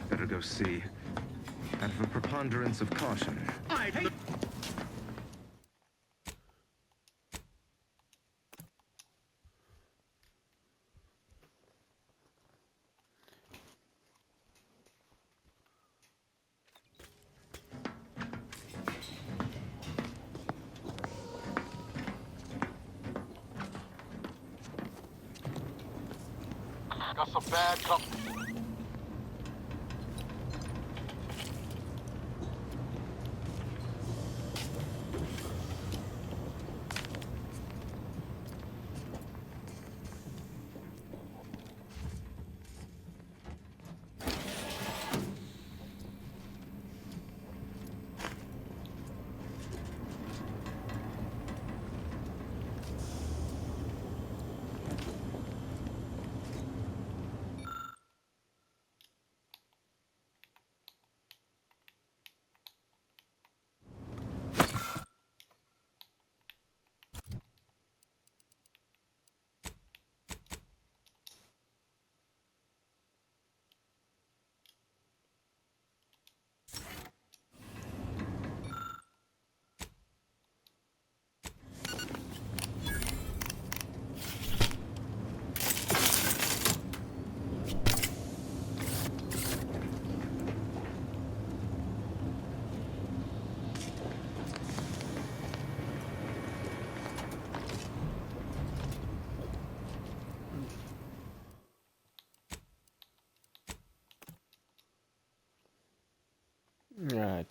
S15: Better go see. Out of a preponderance of caution.
S8: Got some bad company.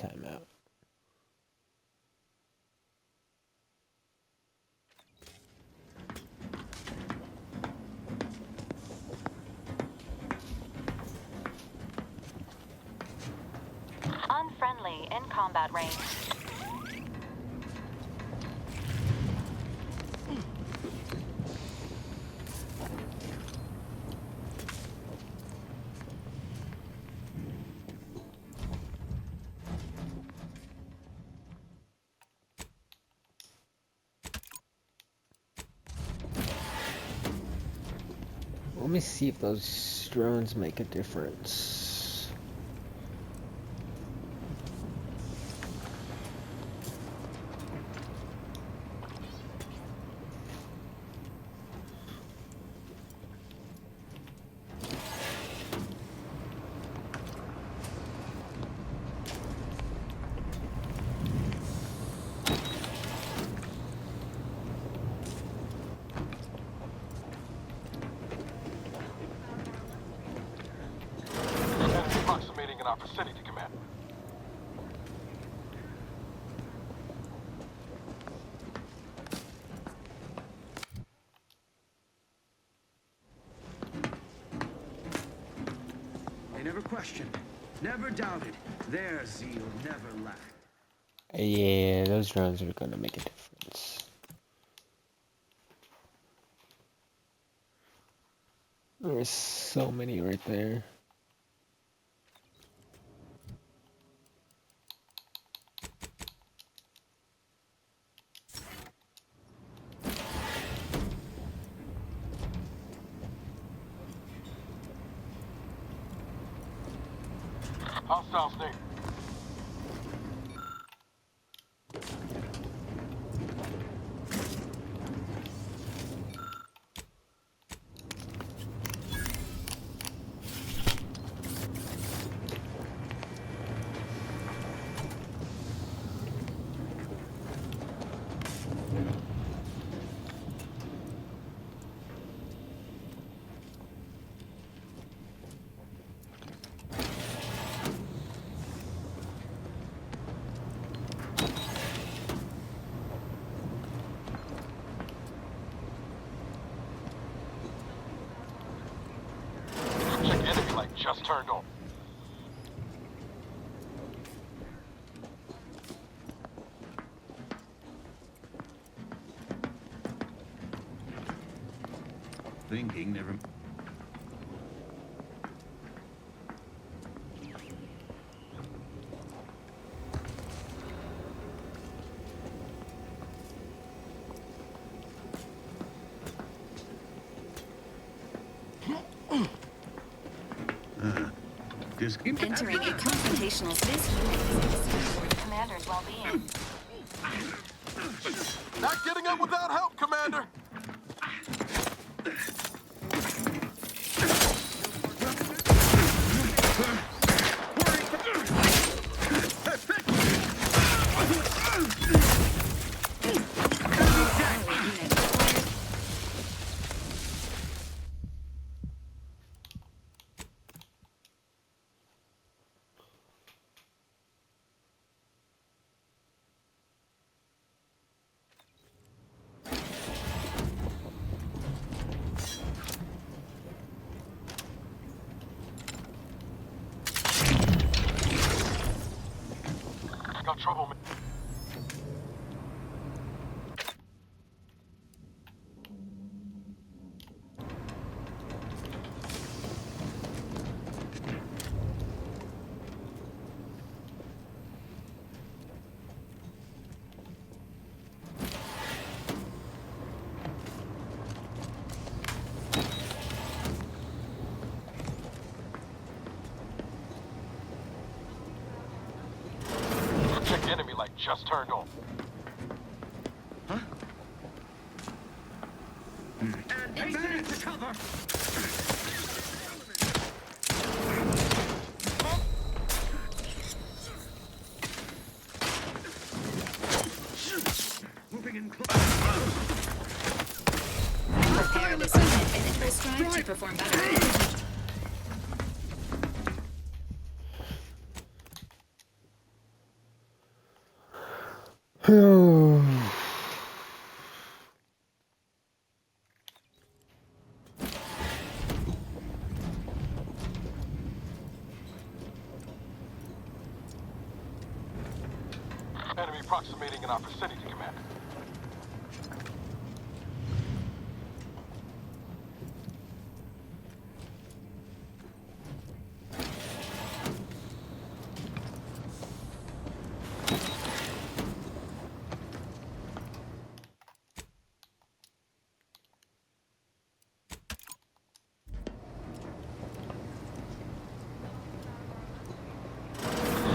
S2: timeout.
S7: Unfriendly in combat range.
S2: Let me see if those drones make a difference.
S8: Approximating in our vicinity, Commander.
S15: They never questioned, never doubted. Their zeal never lacked.
S2: Yeah, those drones are gonna make a difference. There's so many right there.
S8: Hostiles near. Check enemy light just turned on.
S15: Thinking never.
S14: Entering a confrontational space
S7: For the commander's well-being.
S8: Not getting up without help, Commander. Got trouble, man. Check enemy light just turned on.
S15: Advance to cover! Moving in close.
S14: Prepare this unit and it will strive to perform better.
S8: approximating in our vicinity, Commander.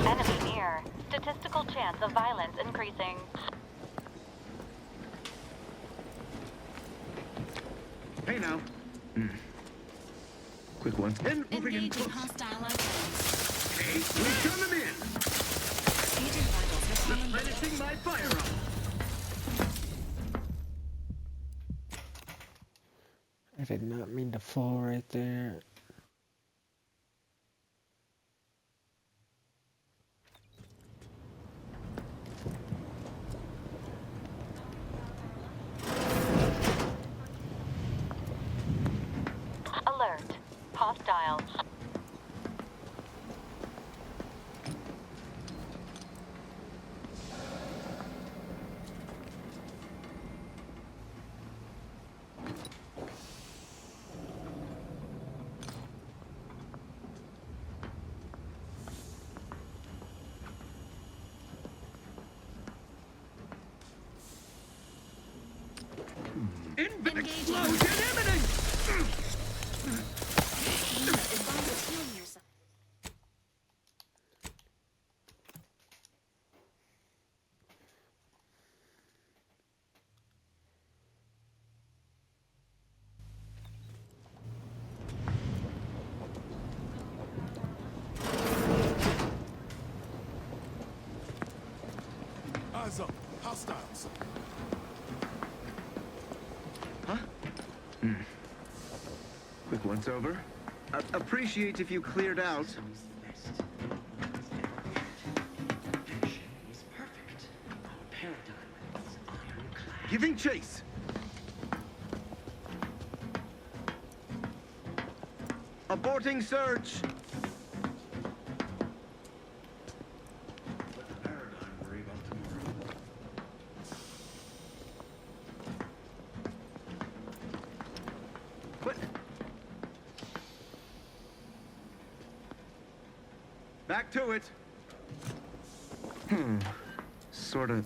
S7: Enemy near. Statistical chance of violence increasing.
S15: Hey now. Quick one. And moving in
S14: Engaging
S15: close.
S14: hostile outposts.
S15: Hey, we turn them in.
S14: Agent vitals responding.
S15: Replenishing my firearm.
S2: I did not mean to fall right there.
S7: Alert. Hostile.
S15: Explosion imminent!
S14: Advise healing yourself.
S12: Eyes up. Hostiles.
S15: Quick once over. Appreciate if you cleared out. Giving chase. Aborting search. What? Back to it. Sort of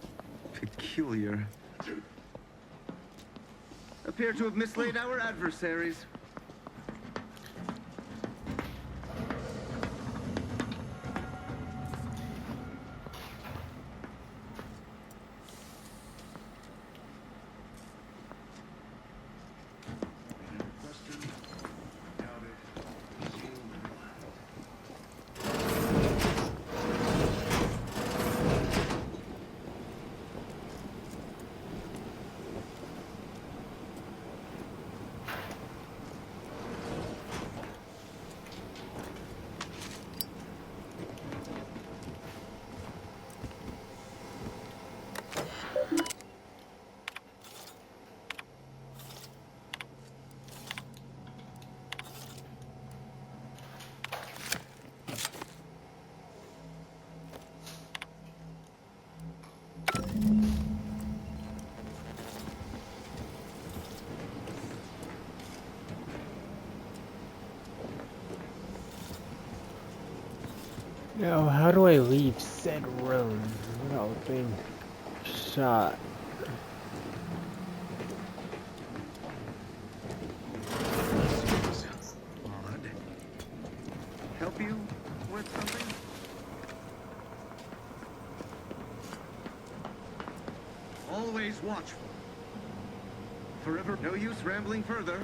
S15: peculiar. Appear to have mislaid our adversaries.
S2: Now, how do I leave said room without being shot?
S15: Odd. Help you with something? Always watchful. Forever. No use rambling further.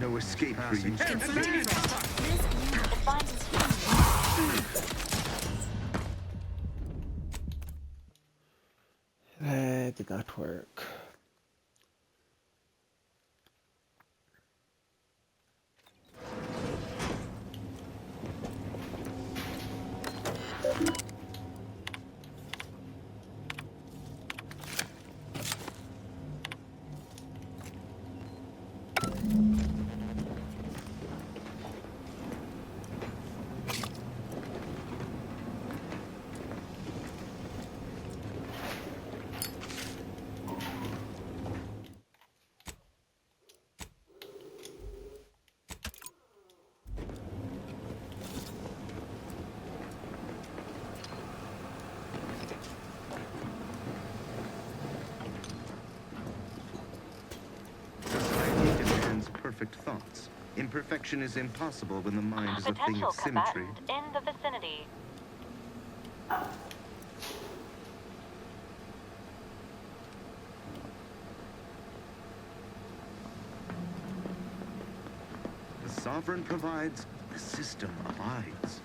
S15: No escape for you.
S14: Confirmed. This unit advises healing.
S2: That did not work.
S3: perfect thoughts. Imperfection is impossible when the mind is a thing
S7: Potential
S3: of symmetry.
S7: combatant in the vicinity.
S3: The Sovereign provides, the system abides.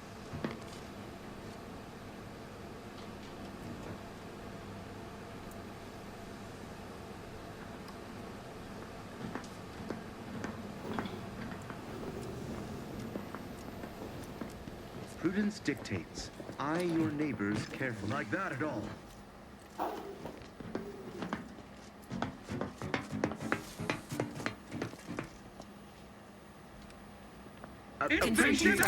S3: Prudence dictates, eye your neighbors carefully.
S15: Like that at all.
S14: Confronting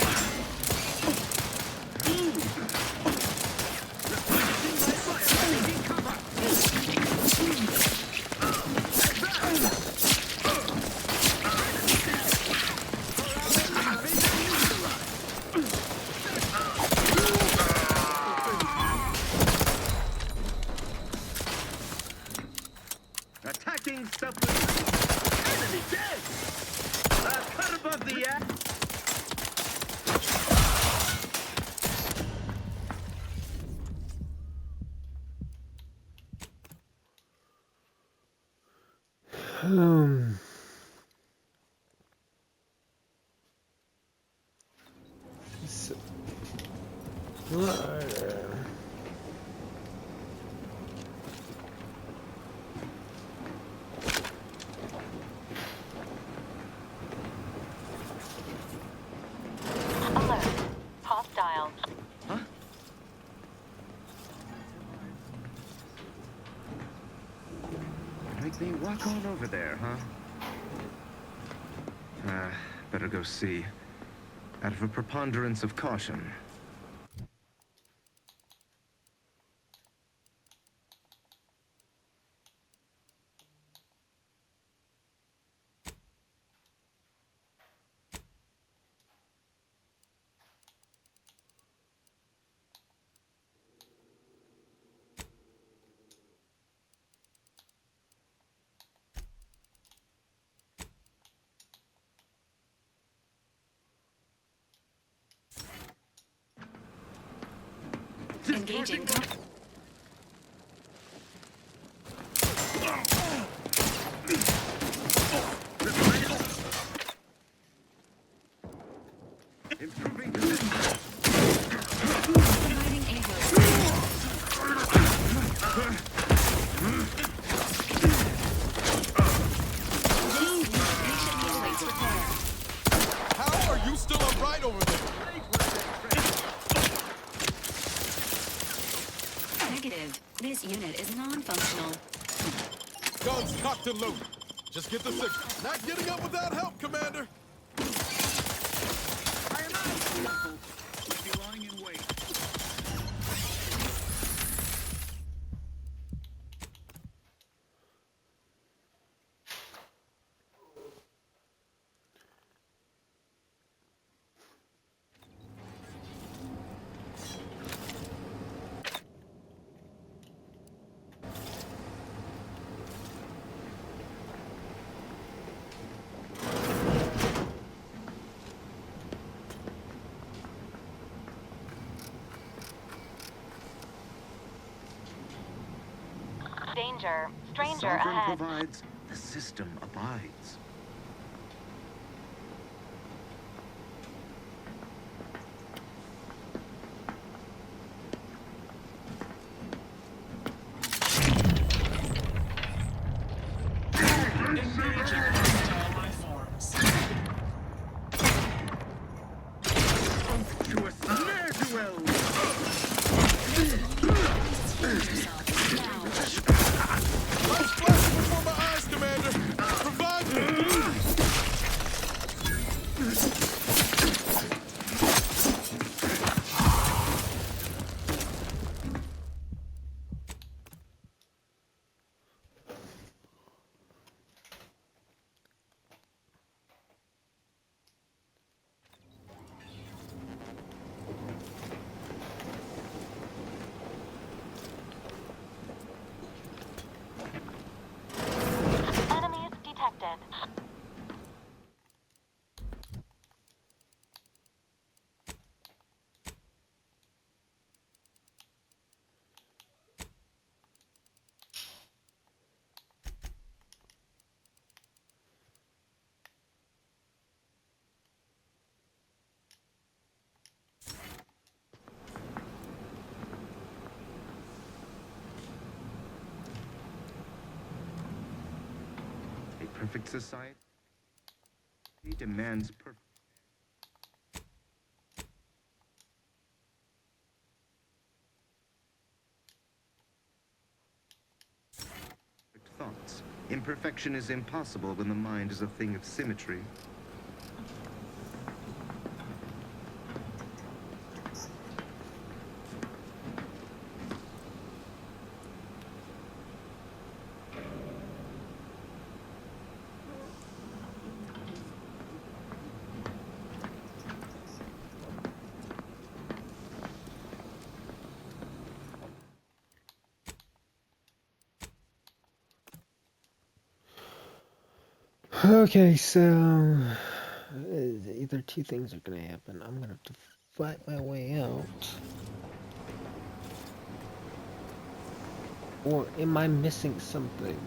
S15: Attacking selfless. Enemy dead! Cut above the ass.
S7: Alert. Hostile.
S3: Make me walk on over there, huh? Better go see. Out of a preponderance of caution.
S14: engaging.
S15: Improving position.
S14: Providing
S18: How are you still upright over there?
S14: Negative. This unit is non-functional.
S18: Guns cocked and loaded. Just get the signal. Not getting up without help, Commander.
S15: We'll be lying in wait.
S7: Danger. Stranger
S3: Sovereign
S7: ahead.
S3: provides, the system abides.
S6: Engaging hostile life forms.
S15: To a snare duel!
S18: Lights flashing before my eyes, Commander. Provide me.
S3: perfect society demands perfect thoughts. Imperfection is impossible when the mind is a thing of symmetry.
S2: Okay, so either two things are gonna happen. I'm gonna have to fight my way out. Or am I missing something?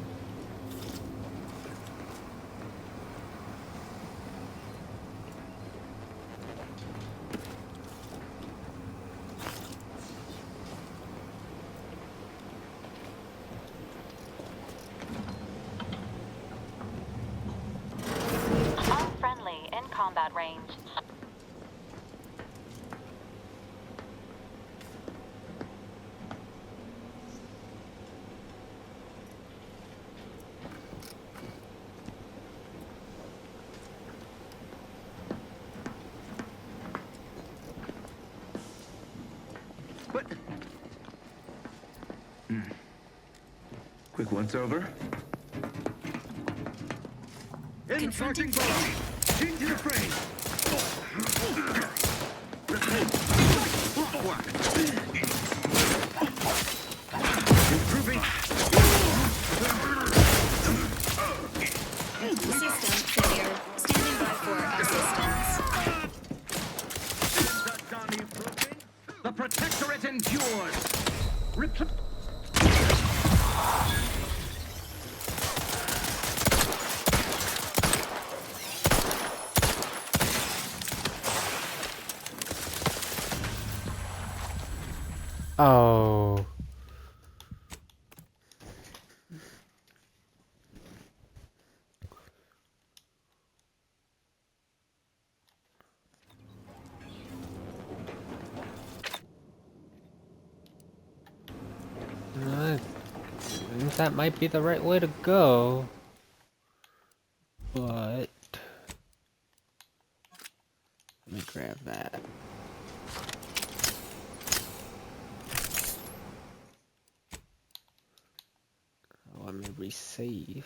S7: Friendly in combat range.
S3: What? Quick once over.
S15: Confronting foe. Into the fray. Improving.
S14: System failure. Standing by for assistance.
S15: The Protectorate endures.
S2: Oh. I think that might be the right way to go. But let me grab that. Let me resave.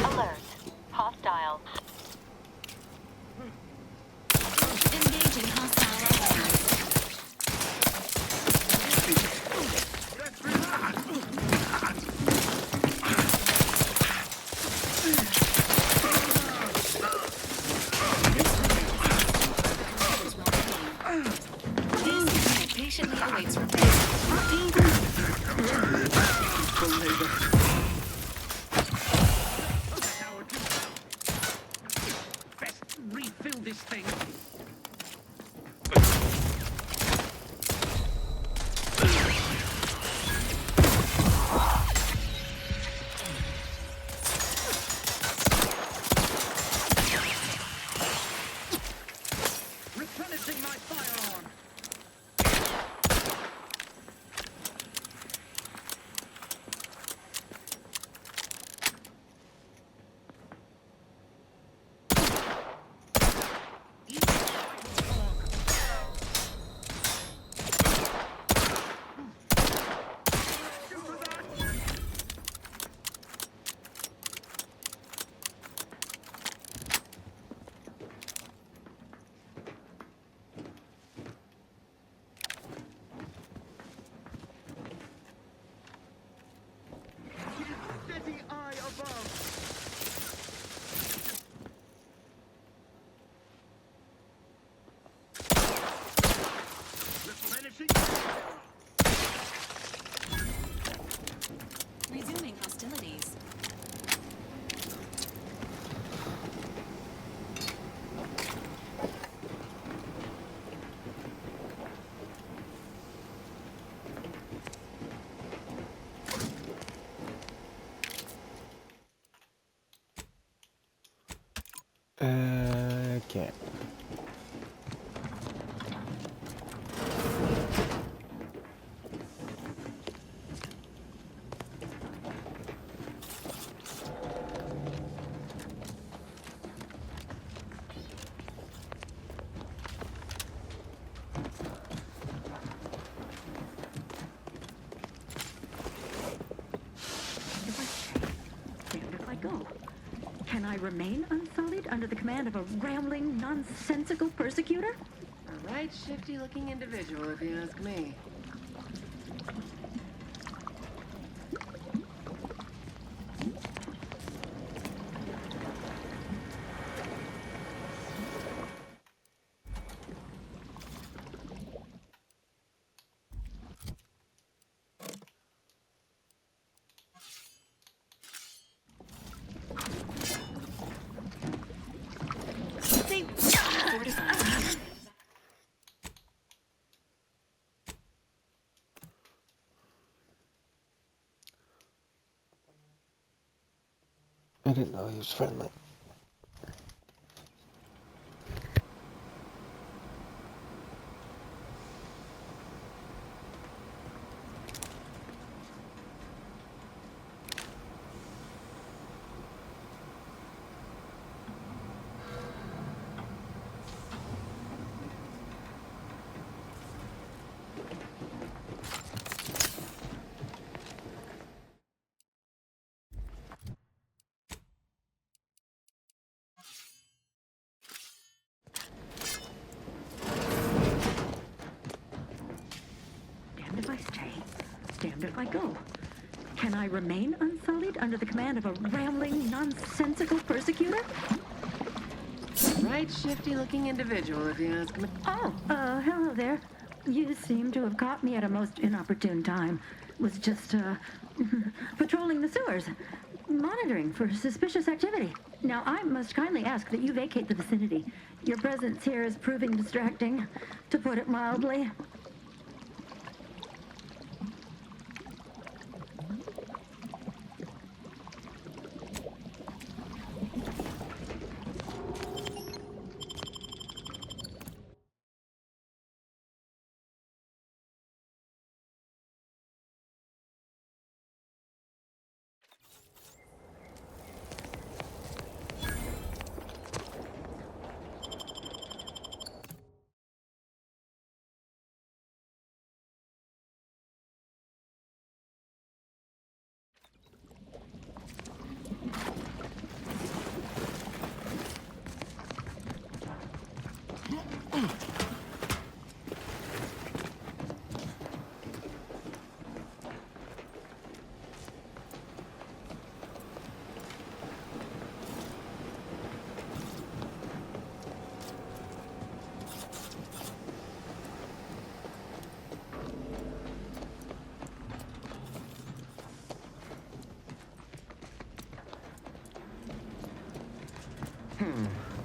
S7: Alert. Hostile.
S14: Engaging hostile allies. This unit patiently awaits
S15: Best refill this thing. Replenishing my firearm. Steady eye above. Replenishing.
S14: resuming hostilities.
S5: I remain unsullied under the command of a rambling, nonsensical persecutor?
S9: A right shifty-looking individual, if you ask me.
S2: I didn't know he was friendly.
S5: Damned if I stay, damned if I go. Can I remain unsullied under the command of a rambling, nonsensical persecutor?
S9: Right shifty-looking individual, if you ask me.
S5: Oh, hello there. You seem to have caught me at a most inopportune time. Was just, patrolling the sewers, monitoring for suspicious activity. Now, I must kindly ask that you vacate the vicinity. Your presence here is proving distracting, to put it mildly.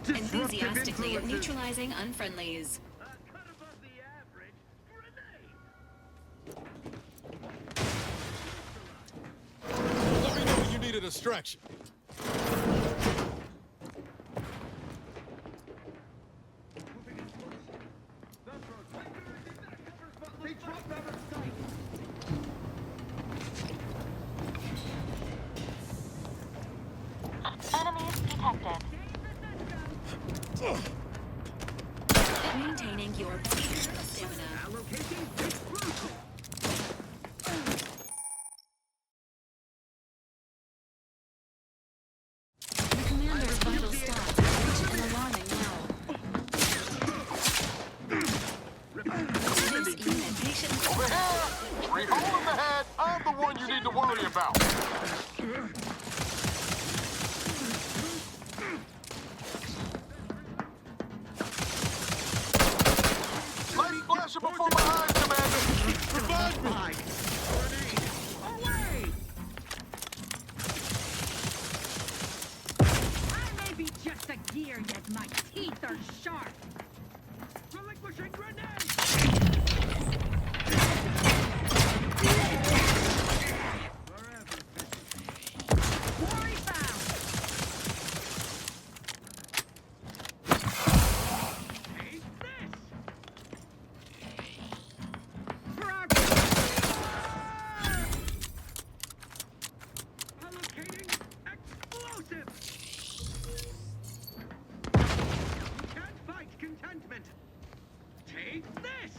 S14: Enthusiastically neutralizing unfriendlies.
S21: Let me know when you need a distraction.
S7: Enemies detected.
S14: Maintaining your stamina. Your commander's vital stats reach an alarming now. This unit patiently.
S18: Over here! 3 hole in the head! I'm the one you need to worry about! Light flashing before my eyes, Commander!
S21: Revive me!
S10: Away! I may be just a gear, yet my teeth are sharp.
S11: Relinquishing grenade!
S10: Quarry found!
S11: Take this! Allocating explosive! You can't fight contentment! Take this!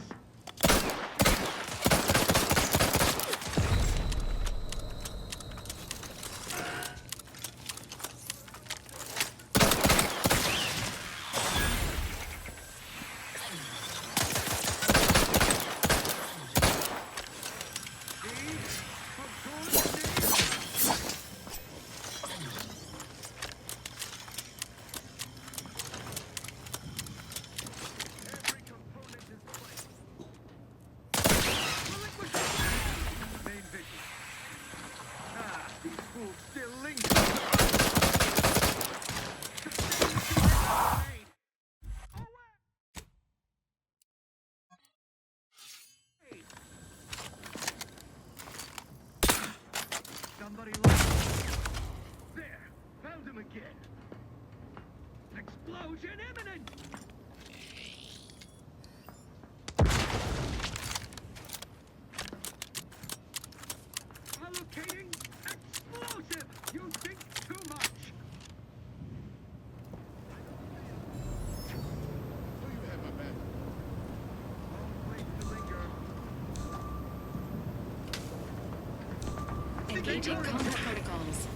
S14: Engaging combat protocols.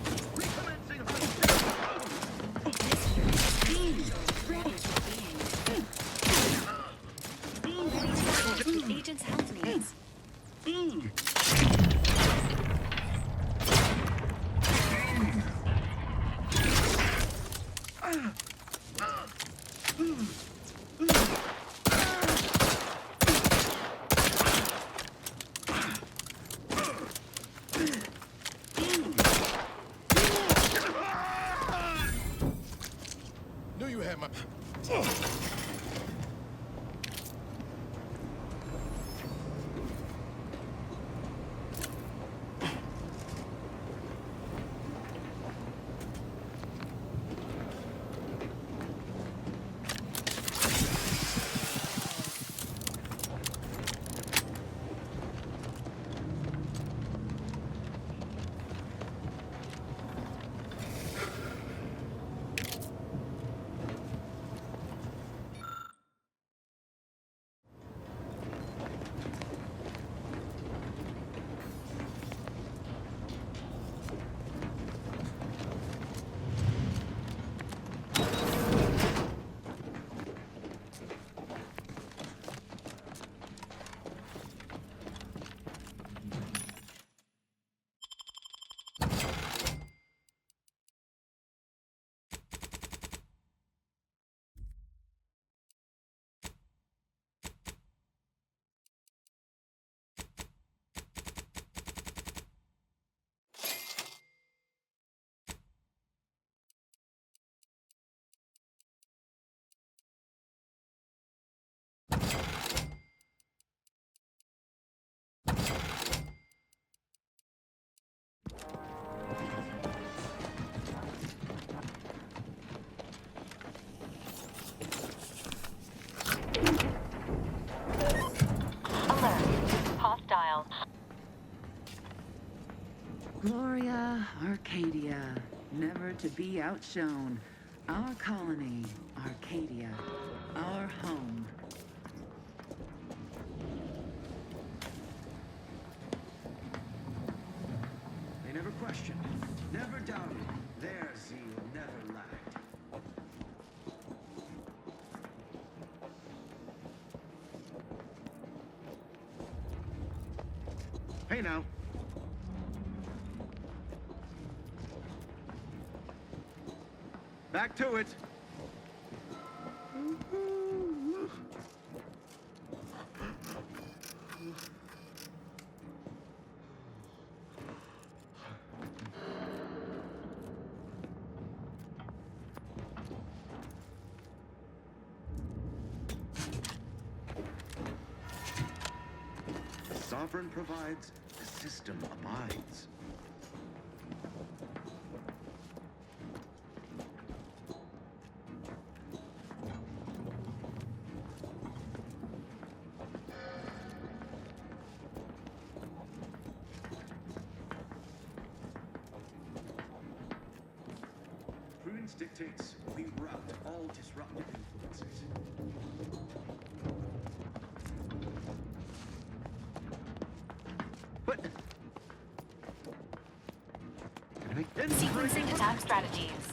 S14: The agent's health needs.
S21: Knew you had my...
S7: Hostile.
S5: Gloria, Arcadia, never to be outshone. Our colony, Arcadia, our home.
S15: They never questioned, never doubted. Their zeal never lacked.
S21: Hey now. Back to it.
S15: The sovereign provides, the system abides. Prudence dictates we rout all disruptive influences.
S21: Can I...
S14: Sequencing attack strategies.